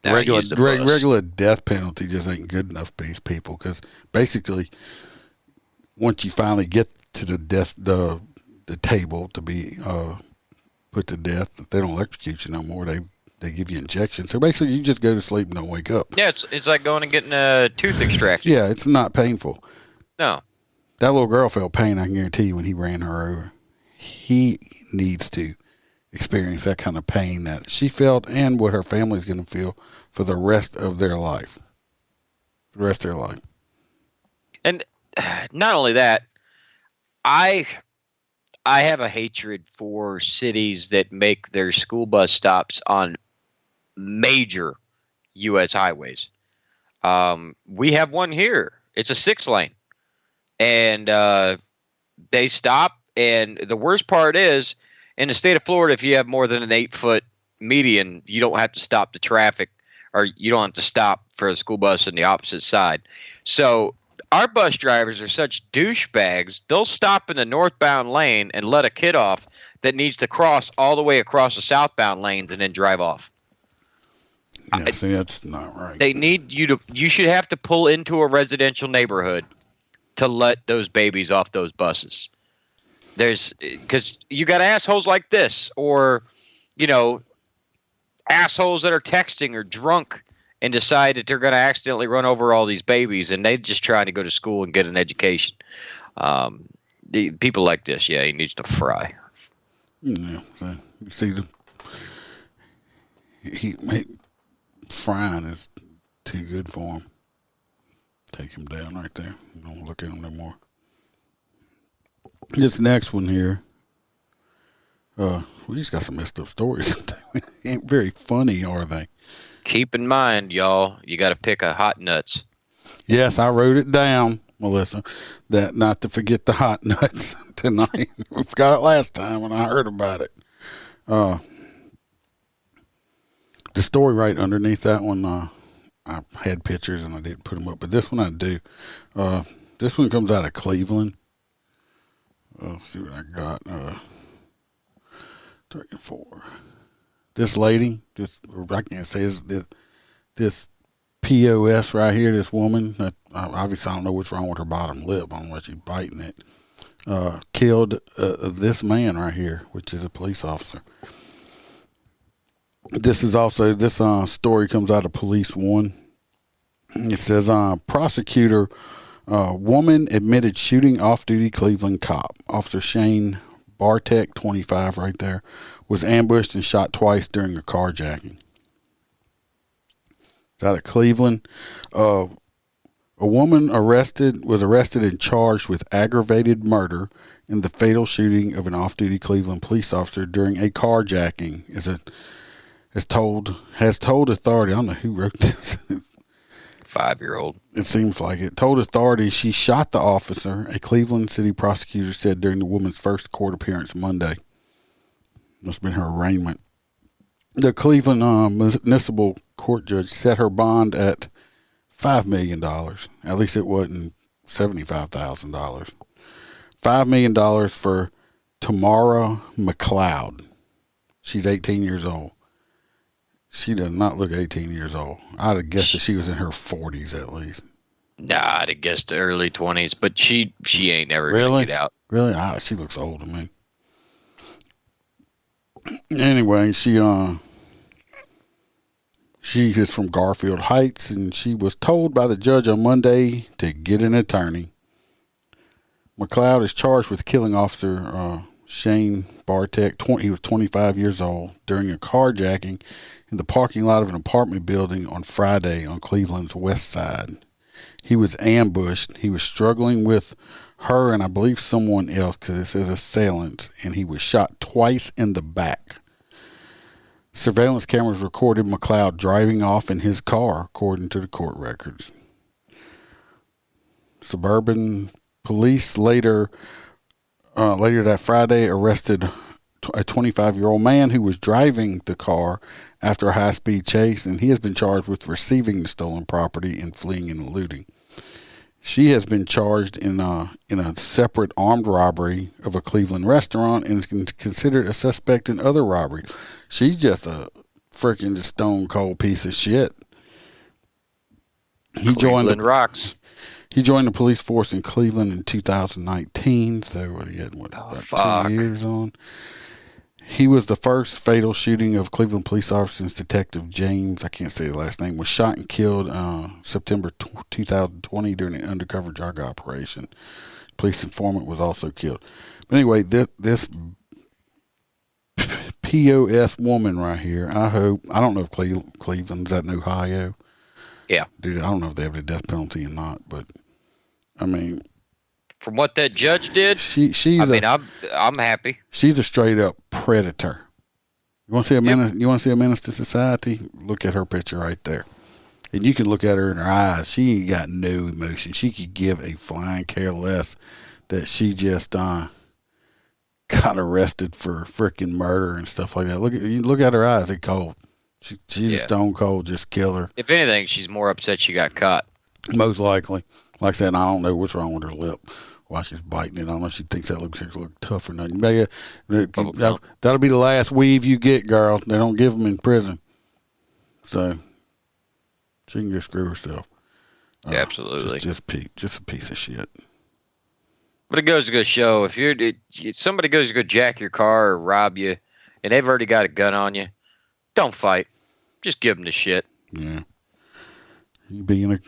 Regular death penalty just ain't good enough for these people, because basically, once you finally get to the table to be put to death, they don't electrocute you no more. They give you injections. So basically, you just go to sleep and don't wake up. Yeah, it's like going and getting a tooth extraction. Yeah, it's not painful. No. That little girl felt pain, I can guarantee you, when he ran her over. He needs to experience that kind of pain that she felt and what her family's going to feel for the rest of their life. And not only that, I have a hatred for cities that make their school bus stops on major U.S. highways. We have one here. It's a 6-lane. And they stop. And the worst part is, in the state of Florida, if you have more than an 8-foot median, you don't have to stop the traffic, or you don't have to stop for a school bus on the opposite side. So our bus drivers are such douchebags. They'll stop in the northbound lane and let a kid off that needs to cross all the way across the southbound lanes and then drive off. Yeah, see, that's not right. They need you should have to pull into a residential neighborhood to let those babies off those buses. Because you got assholes like this, or, assholes that are texting or drunk and decide that they're going to accidentally run over all these babies, and they just trying to go to school and get an education. The people like this, he needs to fry. Yeah, you see, frying is too good for him. Take him down right there. Don't look at him no more. This next one here, we just got some messed up stories. Ain't very funny, are they? Keep in mind, y'all, you got to pick a hot nuts. Yes, I wrote it down, Melissa, that not to forget the hot nuts tonight. We forgot it last time when I heard about it. The story right underneath that one, I had pictures and I didn't put them up, but this one I do. This one comes out of Cleveland. Let's see what I got. 3 and 4. This lady, I can't say this POS right here, this woman, that obviously I don't know what's wrong with her bottom lip. I don't know if she's biting it. Killed this man right here, which is a police officer. This is also, this story comes out of Police One. It says, prosecutor, woman admitted shooting off-duty Cleveland cop. Officer Shane Bartek, 25 right there, was ambushed and shot twice during a carjacking. It's out of Cleveland. A woman was arrested and charged with aggravated murder in the fatal shooting of an off-duty Cleveland police officer during a carjacking. Has told authority. I don't know who wrote this. 5-year-old. It seems like it. Told authorities she shot the officer, a Cleveland city prosecutor said during the woman's first court appearance Monday. Must have been her arraignment. The Cleveland municipal court judge set her bond at $5 million. At least it wasn't $75,000. $5 million for Tamara McLeod. She's 18 years old. She does not look 18 years old. I'd have guessed that she was in her 40s at least. Nah, I'd have guessed the early 20s, but she ain't never Really? gonna get out. Really? She looks old to me. Anyway, she is from Garfield Heights, and she was told by the judge on Monday to get an attorney. McLeod is charged with killing Officer Shane Bartek. He was 25 years old during a carjacking in the parking lot of an apartment building on Friday on Cleveland's west side. He was ambushed. He was struggling with her and I believe someone else because it says assailants, and he was shot twice in the back. Surveillance cameras recorded McLeod driving off in his car, according to the court records. Suburban police later that Friday arrested a 25-year-old man who was driving the car after a high-speed chase, and he has been charged with receiving the stolen property and fleeing and eluding. She has been charged in a separate armed robbery of a Cleveland restaurant and is considered a suspect in other robberies. She's just a freaking stone cold piece of shit. He joined the police force in Cleveland in 2019. So he had about 2 years on. He was the first fatal shooting of Cleveland police officers. Detective James, I can't say the last name, was shot and killed September 2020 during an undercover drug operation. Police informant was also killed. But anyway, this POS woman right here, I don't know if Cleveland's that in Ohio. Yeah. Dude, I don't know if they have the death penalty or not, but I mean, from what that judge did, I'm happy. She's a straight up predator. You want to see a menace? You want to see a menace to society? Look at her picture right there, and you can look at her in her eyes. She ain't got no emotion. She could give a flying care less that she just got arrested for freaking murder and stuff like that. Look at her eyes. They're cold. She's a stone cold. Just kill her. If anything, she's more upset she got caught. Most likely. Like I said, I don't know what's wrong with her lip. Why she's biting it. I don't know if she thinks that looks tough or nothing. That'll be the last weave you get, girl. They don't give them in prison. So she can just screw herself. Absolutely. Just a piece of shit. But it goes to go show, if somebody goes to go jack your car or rob you, and they've already got a gun on you, don't fight. Just give them the shit. Yeah. You being a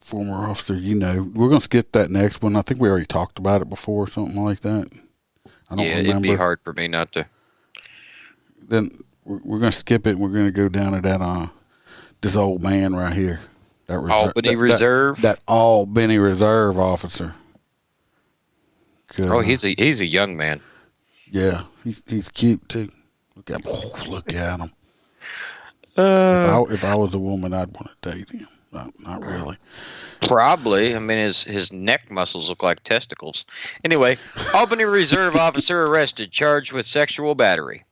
former officer, we're going to skip that next one. I think we already talked about it before or something like that. I don't remember. It'd be hard for me not to. Then we're going to skip it and we're going to go down to this old man right here. Albany Reserve? That Albany Reserve officer. He's a young man. Yeah, he's cute too. Look at him. If I was a woman, I'd want to date him. Not really. Probably. I mean, his neck muscles look like testicles. Anyway, Albany Reserve officer arrested, charged with sexual battery.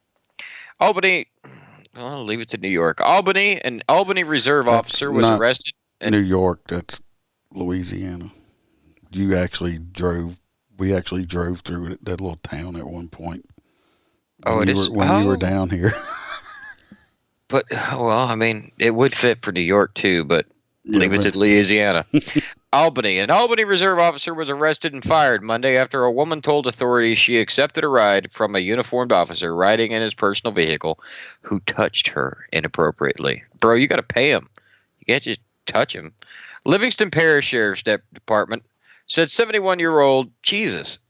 Albany, I'll leave it to New York. An Albany Reserve officer was arrested. New York, that's Louisiana. We actually drove through that little town at one point. When you were down here. But, I mean, it would fit for New York too, but leave it to Louisiana. An Albany Reserve officer was arrested and fired Monday after a woman told authorities she accepted a ride from a uniformed officer riding in his personal vehicle who touched her inappropriately. Bro, you got to pay him. You can't just touch him. Livingston Parish Sheriff's Department said 71-year-old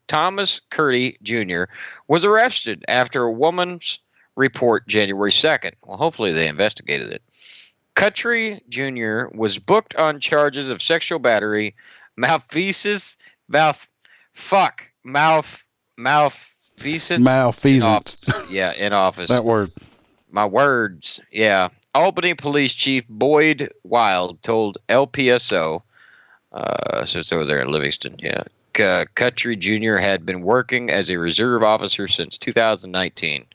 Thomas Curdy Jr. was arrested after a woman's report January 2nd. Well, hopefully they investigated it. Cutry Jr. was booked on charges of sexual battery, malfeasance. In office. That word. My words. Yeah. Albany Police Chief Boyd Wild told LPSO, so it's over there in Livingston, yeah. Cutry Jr. had been working as a reserve officer since 2019.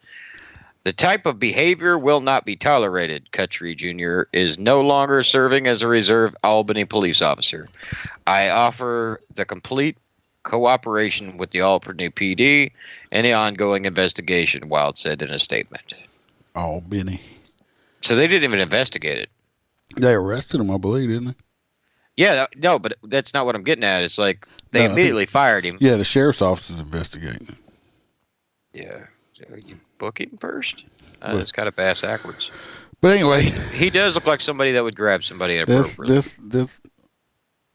The type of behavior will not be tolerated. Cutry Jr. is no longer serving as a reserve Albany police officer. I offer the complete cooperation with the Albany PD and the ongoing investigation, Wild said in a statement. Oh, Benny. So they didn't even investigate it. They arrested him, I believe, didn't they? Yeah, no, but that's not what I'm getting at. It's like they immediately fired him. Yeah, the sheriff's office is investigating him. Yeah. So you book him first? It's kind of ass backwards. But anyway. He does look like somebody that would grab somebody inappropriately. This,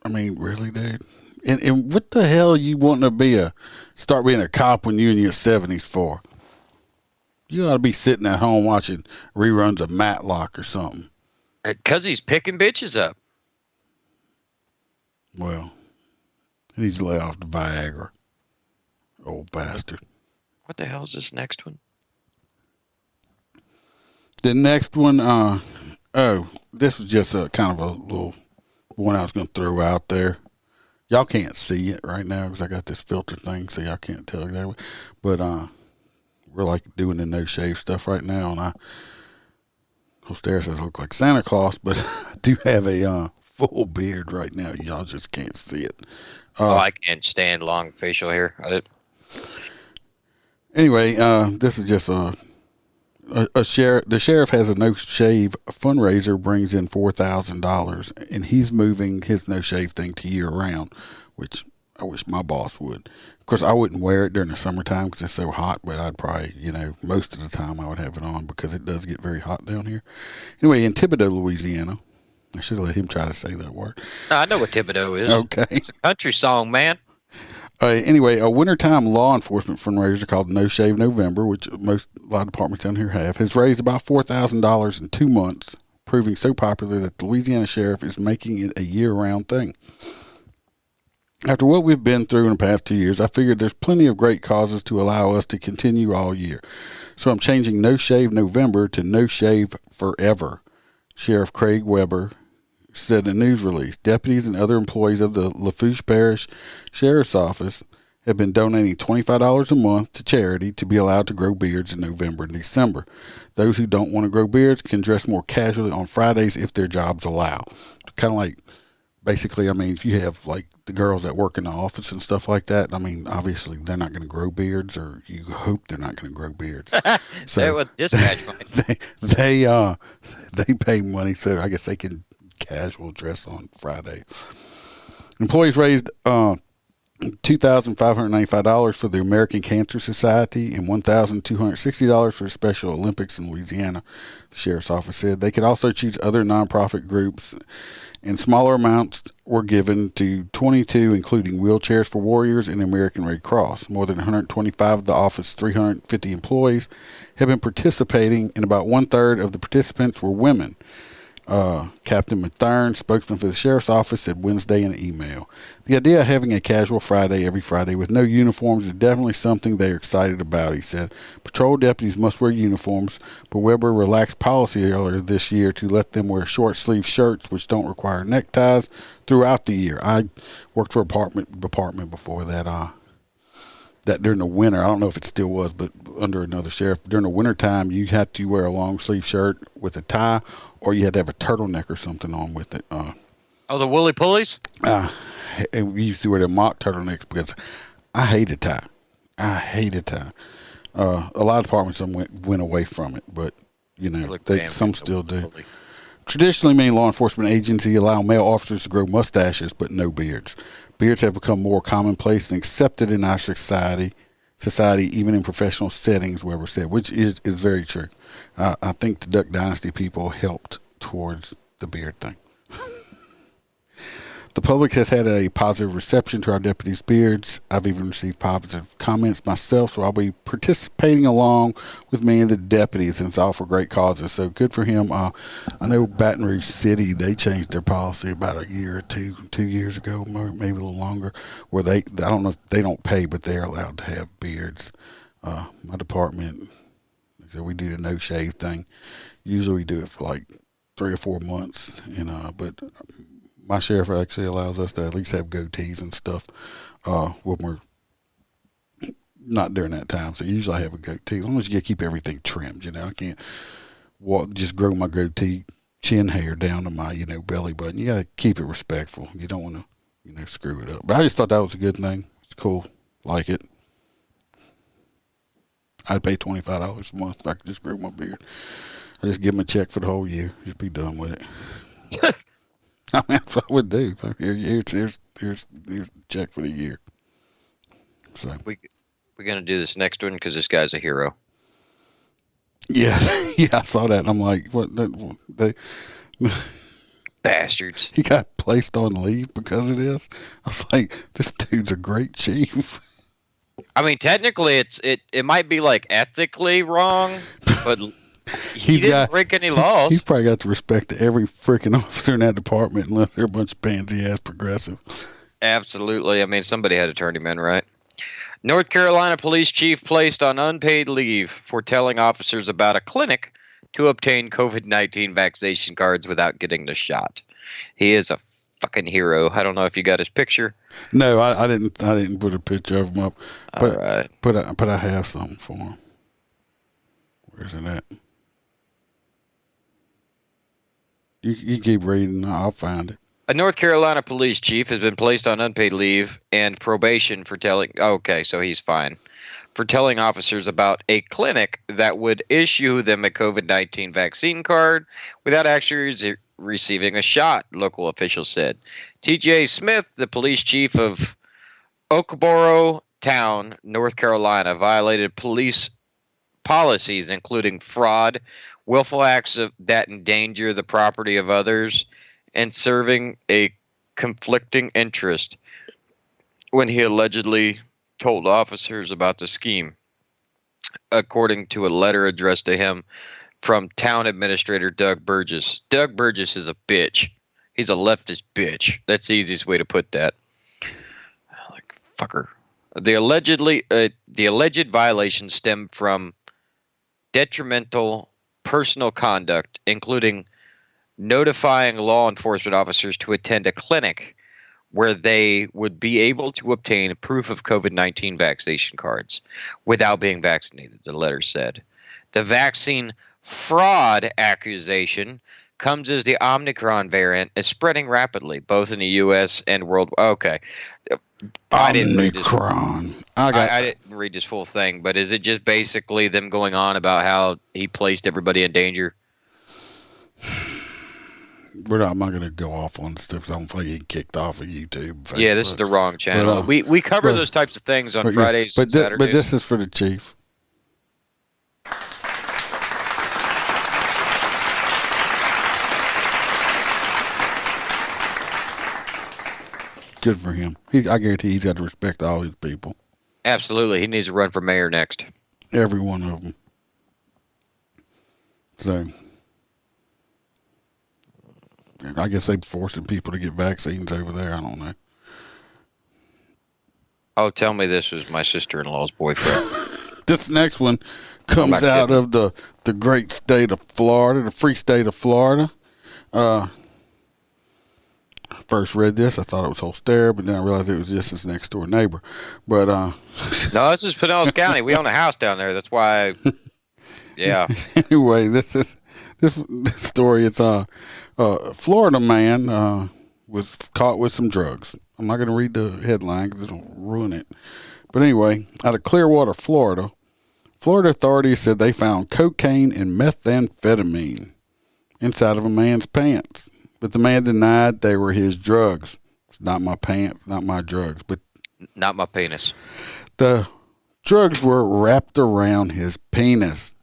I mean, really, dude? And what the hell you wanting to start being a cop when you're in your 70s for? You ought to be sitting at home watching reruns of Matlock or something. Because he's picking bitches up. Well, he needs to lay off the Viagra. Old bastard. What the hell is this next one? The next one, this was just a kind of a little one I was going to throw out there. Y'all can't see it right now because I got this filter thing, so y'all can't tell exactly. But we're like doing the no shave stuff right now, and Hostera says I look like Santa Claus, but I do have a full beard right now. Y'all just can't see it. I can't stand long facial hair. Anyway, this is just a sheriff. The sheriff has a no shave fundraiser, brings in $4,000, and he's moving his no shave thing to year round, which I wish my boss would. Of course, I wouldn't wear it during the summertime because it's so hot, but I'd probably, most of the time I would have it on because it does get very hot down here. Anyway, in Thibodaux, Louisiana, I should have let him try to say that word. No, I know what Thibodaux is. Okay. It's a country song, man. Anyway, a wintertime law enforcement fundraiser called No Shave November, which a lot of departments down here have, has raised about $4,000 in 2 months, proving so popular that the Louisiana sheriff is making it a year-round thing. After what we've been through in the past 2 years, I figured there's plenty of great causes to allow us to continue all year. So I'm changing No Shave November to No Shave Forever. Sheriff Craig Weber said in a news release, deputies and other employees of the Lafourche Parish Sheriff's Office have been donating $25 a month to charity to be allowed to grow beards in November and December. Those who don't want to grow beards can dress more casually on Fridays if their jobs allow. Kind of like, basically, if you have like the girls that work in the office and stuff like that, obviously they're not going to grow beards, or you hope they're not going to grow beards. So That was dispatch money. they pay money, so I guess they can casual dress on Friday. Employees raised $2,595 for the American Cancer Society and $1,260 for the Special Olympics in Louisiana. The sheriff's office said they could also choose other nonprofit groups, and smaller amounts were given to 22, including Wheelchairs for Warriors and the American Red Cross. More than 125 of the office's 350 employees have been participating, and about one-third of the participants were women. Captain Mathern, spokesman for the sheriff's office, said Wednesday in an email, "The idea of having a casual Friday every Friday with no uniforms is definitely something they are excited about," he said. Patrol deputies must wear uniforms, but Weber relaxed policy earlier this year to let them wear short-sleeve shirts, which don't require neckties, throughout the year. I worked for a department before that, that during the winter, I don't know if it still was, but under another sheriff, during the winter time, you had to wear a long sleeve shirt with a tie, or you had to have a turtleneck or something on with it. The woolly pulleys? And we used to wear the mock turtlenecks because I hate a tie. A lot of departments went away from it, but some still do. Pulley. Traditionally, many law enforcement agencies allow male officers to grow mustaches, but no beards. Beards have become more commonplace and accepted in our society, even in professional settings, Weber said, which is very true. I think the Duck Dynasty people helped towards the beard thing. The public has had a positive reception to our deputies' beards. I've even received positive comments myself, so I'll be participating along with many of the deputies, and it's all for great causes. So good for him. I know Baton Rouge City, they changed their policy about a year or 2 years ago, maybe a little longer, where I don't know if they don't pay, but they're allowed to have beards. My department, so we do the no shave thing. Usually we do it for like 3 or 4 months, but my sheriff actually allows us to at least have goatees and stuff when we're not during that time. So usually I have a goatee. As long as you keep everything trimmed, I can't just grow my goatee chin hair down to my, belly button. You got to keep it respectful. You don't want to, screw it up. But I just thought that was a good thing. cool. Like it. I'd pay $25 a month if I could just grow my beard. I just give them a check for the whole year. Just be done with it. I mean, that's what I would do. Here's a check for the year. So We're gonna do this next one because this guy's a hero. yeah, yeah, I saw that. And I'm like, what? They Bastards. he got placed on leave because of this. I was like, this dude's a great chief. I mean, technically, it might be like ethically wrong, but he didn't break any laws. He's probably got the respect of every freaking officer in that department, unless they're a bunch of pansy ass progressives. Absolutely. I mean, somebody had to turn him in, right? North Carolina police chief placed on unpaid leave for telling officers about a clinic to obtain COVID-19 vaccination cards without getting the shot. He is a fucking hero. I don't know if you got his picture. No, I didn't put a picture of him up. But, All right. But I have something for him. Where's it at? You keep reading. I'll find it. A North Carolina police chief has been placed on unpaid leave and probation for telling. Okay, so he's fine. For telling officers about a clinic that would issue them a COVID-19 vaccine card without actually receiving a shot, local officials said. T.J. Smith, the police chief of Oakboro Town, North Carolina, violated police policies, including fraud, willful acts that endanger the property of others, and serving a conflicting interest when he allegedly told officers about the scheme, according to a letter addressed to him from town administrator Doug Burgess. Doug Burgess is a bitch. He's a leftist bitch. That's the easiest way to put that. Like, fucker. The alleged violation stemmed from detrimental personal conduct, including notifying law enforcement officers to attend a clinic where they would be able to obtain proof of COVID-19 vaccination cards without being vaccinated, the letter said. The vaccine fraud accusation comes as the Omicron variant is spreading rapidly, both in the U.S. and worldwide. Okay. I didn't read this full thing, but is it just basically them going on about how he placed everybody in danger? I'm not going to go off on stuff because I don't think he kicked off of YouTube. Facebook. Yeah, this is the wrong channel. We cover those types of things on Fridays and Saturdays. But this is for the chief. Good for him. I guarantee he's got to respect all his people. Absolutely. He needs to run for mayor next. Every one of them. So, I guess they're forcing people to get vaccines over there. I don't know. Oh, tell me this was my sister-in-law's boyfriend. This next one comes out of the great state of Florida, the free state of Florida. First read this, I thought it was Holster, but then I realized it was just his next door neighbor. But no, this is Pinellas County. We own a house down there. That's why. Yeah. Anyway, this story. It's a Florida man was caught with some drugs. I'm not going to read the headline because it'll ruin it. But anyway, out of Clearwater, Florida authorities said they found cocaine and methamphetamine inside of a man's pants. But the man denied they were his drugs. It's not my pants, not my drugs, but not my penis. The drugs were wrapped around his penis.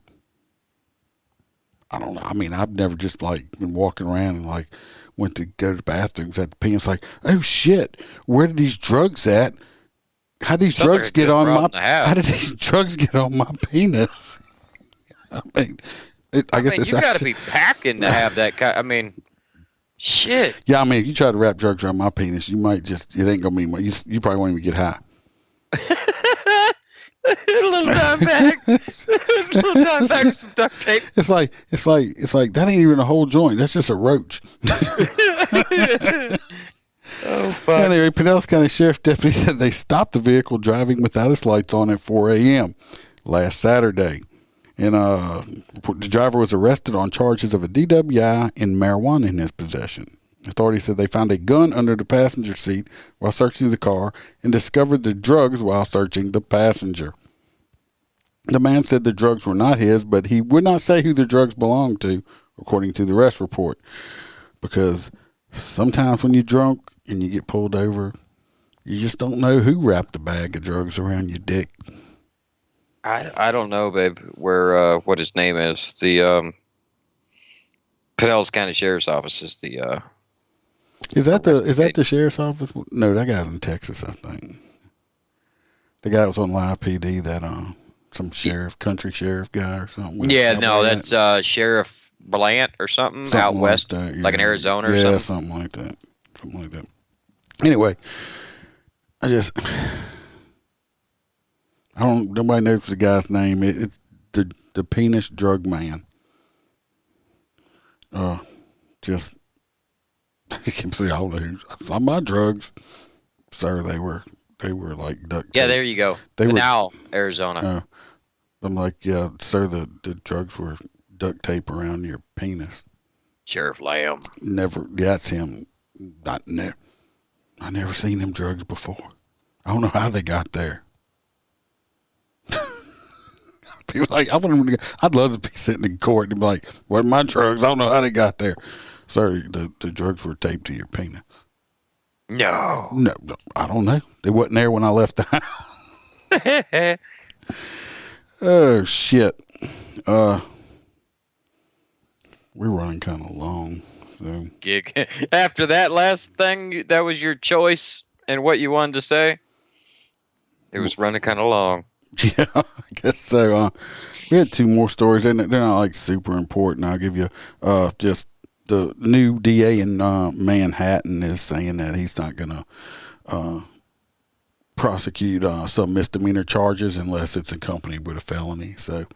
I don't know. I mean, I've never just been walking around and went to go to the bathrooms at the penis oh shit, where did these drugs at? How did these drugs get on my? How did these drugs get on my penis? I mean, I guess you got to be packing to have that kind. I mean. Shit. Yeah, I mean, if you try to wrap drugs around my penis, you might it ain't going to be much. You probably won't even get high. Little dime bag. Little dime bag with some duct tape. It's like that ain't even a whole joint. That's just a roach. Oh, fuck. Anyway, Pinellas County Sheriff's deputy said they stopped the vehicle driving without its lights on at 4 a.m. last Saturday. And the driver was arrested on charges of a DWI and marijuana in his possession. Authorities said they found a gun under the passenger seat while searching the car and discovered the drugs while searching the passenger. The man said the drugs were not his, but he would not say who the drugs belonged to, according to the arrest report. Because sometimes when you're drunk and you get pulled over, you just don't know who wrapped a bag of drugs around your dick. I don't know, babe, where what his name is. The Pinellas County Sheriff's Office is the Is that the sheriff's office? No, that guy's in Texas, I think. The guy that was on Live PD, that some sheriff, country sheriff guy or something. Yeah, no, that's Sheriff Blant or something out west, like, that, yeah. like in Arizona or something. Yeah, something like that. Something like that. Anyway, nobody knows the guy's name. It's the penis drug man. Just I can say all on my drugs, sir. They were like duct tape. Yeah, there you go. Now Arizona. I'm like, yeah, sir. The drugs were duct tape around your penis. Sheriff Lamb. Never. Yeah, that's him. I never seen them drugs before. I don't know how they got there. Like, I'd love to be sitting in court and be like, "What are my drugs? I don't know how they got there." Sir, the drugs were taped to your penis. No, I don't know. They wasn't there when I left the house. Oh shit. We're running kind of long. So. After that last thing, that was your choice and what you wanted to say. It was running kind of long. Yeah, I guess so. We had two more stories, and they're not like super important. I'll give you just the new DA in Manhattan is saying that he's not going to prosecute some misdemeanor charges unless it's accompanied with a felony. So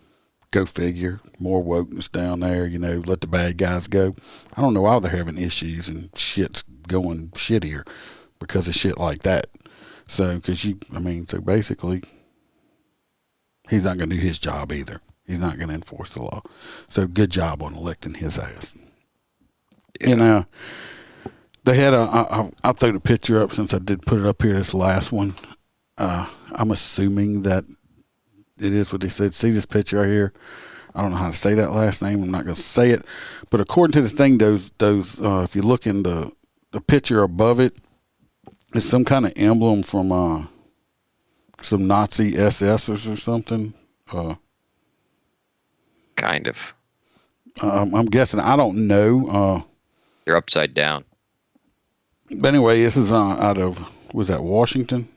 go figure. More wokeness down there, let the bad guys go. I don't know why they're having issues and shit's going shittier because of shit like that. So, so basically, he's not going to do his job either. He's not going to enforce the law. So good job on electing his ass. Yeah. They had I'll throw the picture up since I did put it up here, this last one. I'm assuming that it is what they said. See this picture right here? I don't know how to say that last name. I'm not going to say it. But according to the thing, those if you look in the picture above it, it's some kind of emblem from some Nazi SSers or something. Kind of. I'm guessing. I don't know. You're upside down. But anyway, this is out of, was that Washington?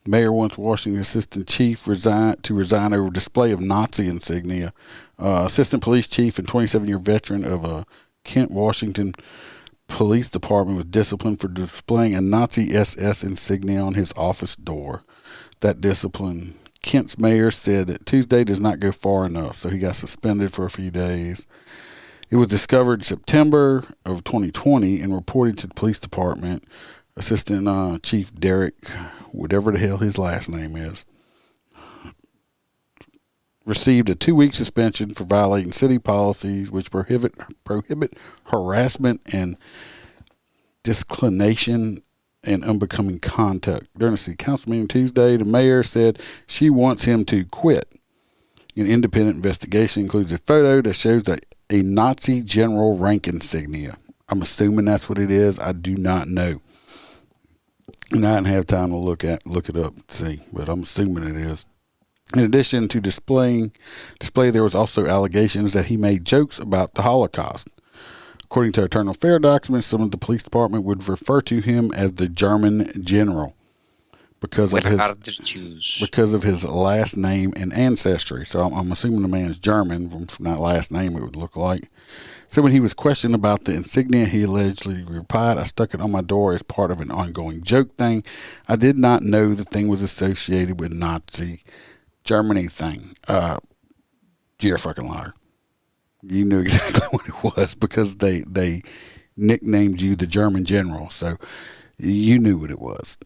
Mayor wants Washington Assistant Chief resign over display of Nazi insignia. Assistant Police Chief and 27-year veteran of Kent, Washington Police Department was disciplined for displaying a Nazi SS insignia on his office door. That discipline, Kent's mayor said that Tuesday does not go far enough, so he got suspended for a few days. It was discovered in September of 2020 and reported to the police department. Assistant Chief Derek, whatever the hell his last name is, received a 2-week suspension for violating city policies which prohibit harassment and discrimination and unbecoming conduct. During a city council meeting Tuesday, the mayor said she wants him to quit. An independent investigation includes a photo that shows a Nazi general rank insignia. I'm assuming that's what it is. I do not know. And I didn't have time to look it up and see, but I'm assuming it is. In addition to display, there was also allegations that he made jokes about the Holocaust. According to Eternal Fair documents, some of the police department would refer to him as the German general because of his last name and ancestry. So I'm assuming the man's German from that last name, it would look like. So when he was questioned about the insignia, he allegedly replied, "I stuck it on my door as part of an ongoing joke thing. I did not know the thing was associated with Nazi Germany thing." You're a fucking liar. You knew exactly what it was because they nicknamed you the German general. So you knew what it was.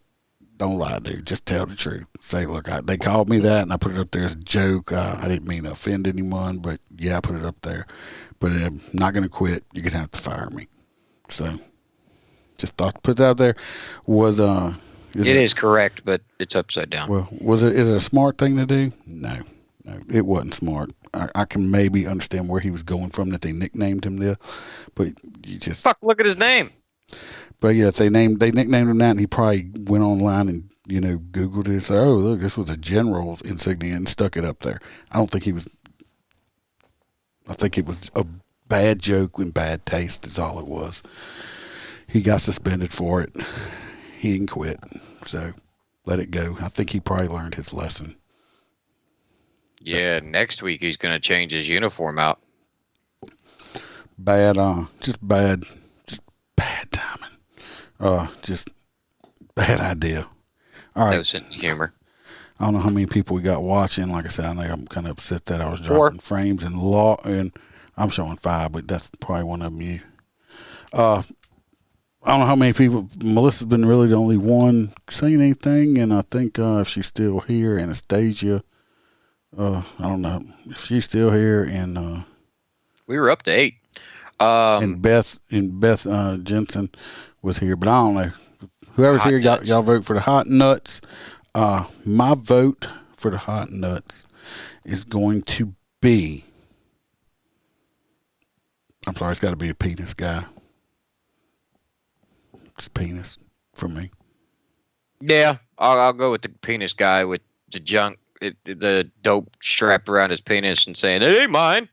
Don't lie, dude. Just tell the truth. Say, look, they called me that and I put it up there as a joke. I didn't mean to offend anyone, but yeah, I put it up there. But I'm not going to quit. You're going to have to fire me. So just thought to put that out there. Was It is correct, but it's upside down. Well, is it a smart thing to do? No, it wasn't smart. I can maybe understand where he was going from that they nicknamed him this, but you just look at his name. But yeah, they nicknamed him that, and he probably went online and Googled it and said, "Oh, look, this was a general's insignia," and stuck it up there. I don't think he was. I think it was a bad joke and bad taste is all it was. He got suspended for it. He didn't quit, so let it go. I think he probably learned his lesson. Yeah, next week he's going to change his uniform out. Just bad timing. Just bad idea. All right. No sense of humor. I don't know how many people we got watching. Like I said, I know I'm kind of upset that I was dropping frames and I'm showing 5, but that's probably one of them you. I don't know how many people. Melissa's been really the only one saying anything, and I think if she's still here, Anastasia. I don't know if she's still here, and we were up to 8. And Beth Jensen was here, but I don't know. Whoever's here, y'all vote for the hot nuts. My vote for the hot nuts is going to be. I'm sorry, it's got to be a penis guy. It's penis for me. Yeah, I'll go with the penis guy with the junk, the dope strapped around his penis and saying, "It ain't mine."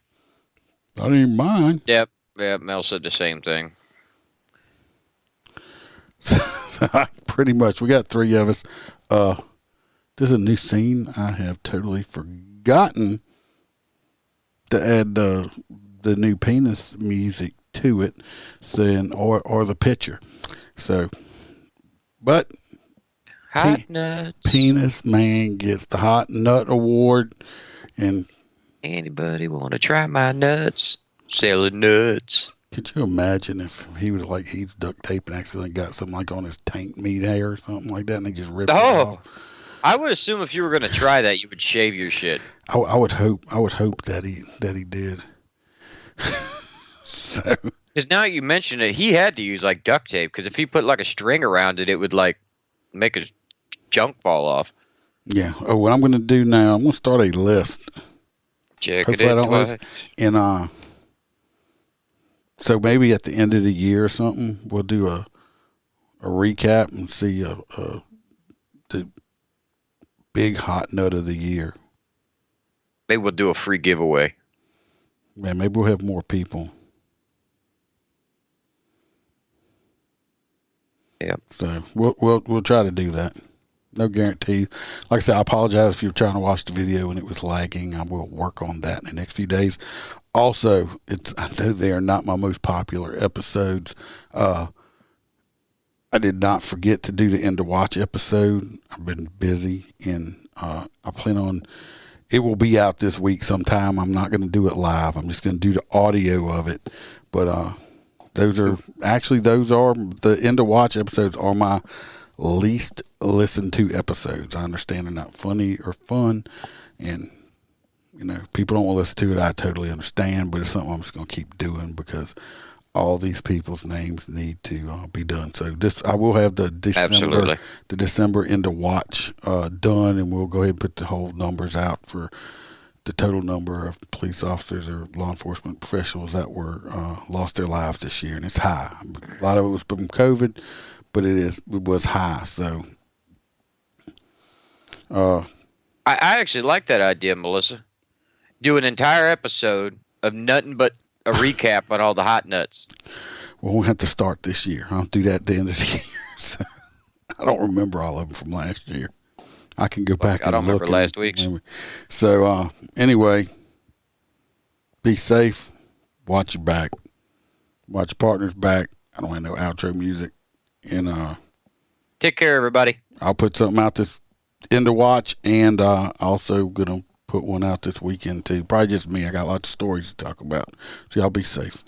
That ain't mine. Yep. Mel said the same thing. Pretty much. We got 3 of us. This is a new scene. I have totally forgotten to add the new penis music to it, saying or the picture. So, but hot nuts. Penis Man gets the hot nut award, and anybody want to try my nuts? Selling nuts. Could you imagine if he was like he's duct tape and accidentally got something like on his tank meat hair or something like that, and they just ripped it off? I would assume if you were going to try that, you would shave your shit. I would hope that he did. So. Because now you mention it, he had to use like duct tape. Because if he put like a string around it, it would like make his junk fall off. Yeah. Oh, what I'm going to do now, I'm going to start a list. Check Hopefully it out. And so maybe at the end of the year or something, we'll do a recap and see the big hot nut of the year. Maybe we'll do a free giveaway. Man, maybe we'll have more people. Yep. So we'll try to do that. No guarantee. Like I said, I apologize if you're trying to watch the video and it was lagging. I will work on that in the next few days. Also, I know they are not my most popular episodes. I did not forget to do the end of watch episode. I've been busy, and I plan on it will be out this week sometime. I'm not going to do it live. I'm just going to do the audio of it. But those are the end of watch episodes are my least listened to episodes. I understand they're not funny or fun, and people don't want to listen to it. I totally understand, but it's something I'm just going to keep doing because all these people's names need to be done. So I will have the December end of watch done, and we'll go ahead and put the whole numbers out for the total number of police officers or law enforcement professionals that were lost their lives this year, and it's high. A lot of it was from COVID, but it was high. So, I actually like that idea, Melissa. Do an entire episode of nothing but a recap on all the hot nuts. Well, we'll have to start this year. I'll do that at the end of the year. So, I don't remember all of them from last year. I can go back and look. I don't remember last week's. So, anyway, be safe. Watch your back. Watch your partner's back. I don't have no outro music. And take care, everybody. I'll put something out this end of watch, and also going to put one out this weekend, too. Probably just me. I got lots of stories to talk about. So, y'all be safe.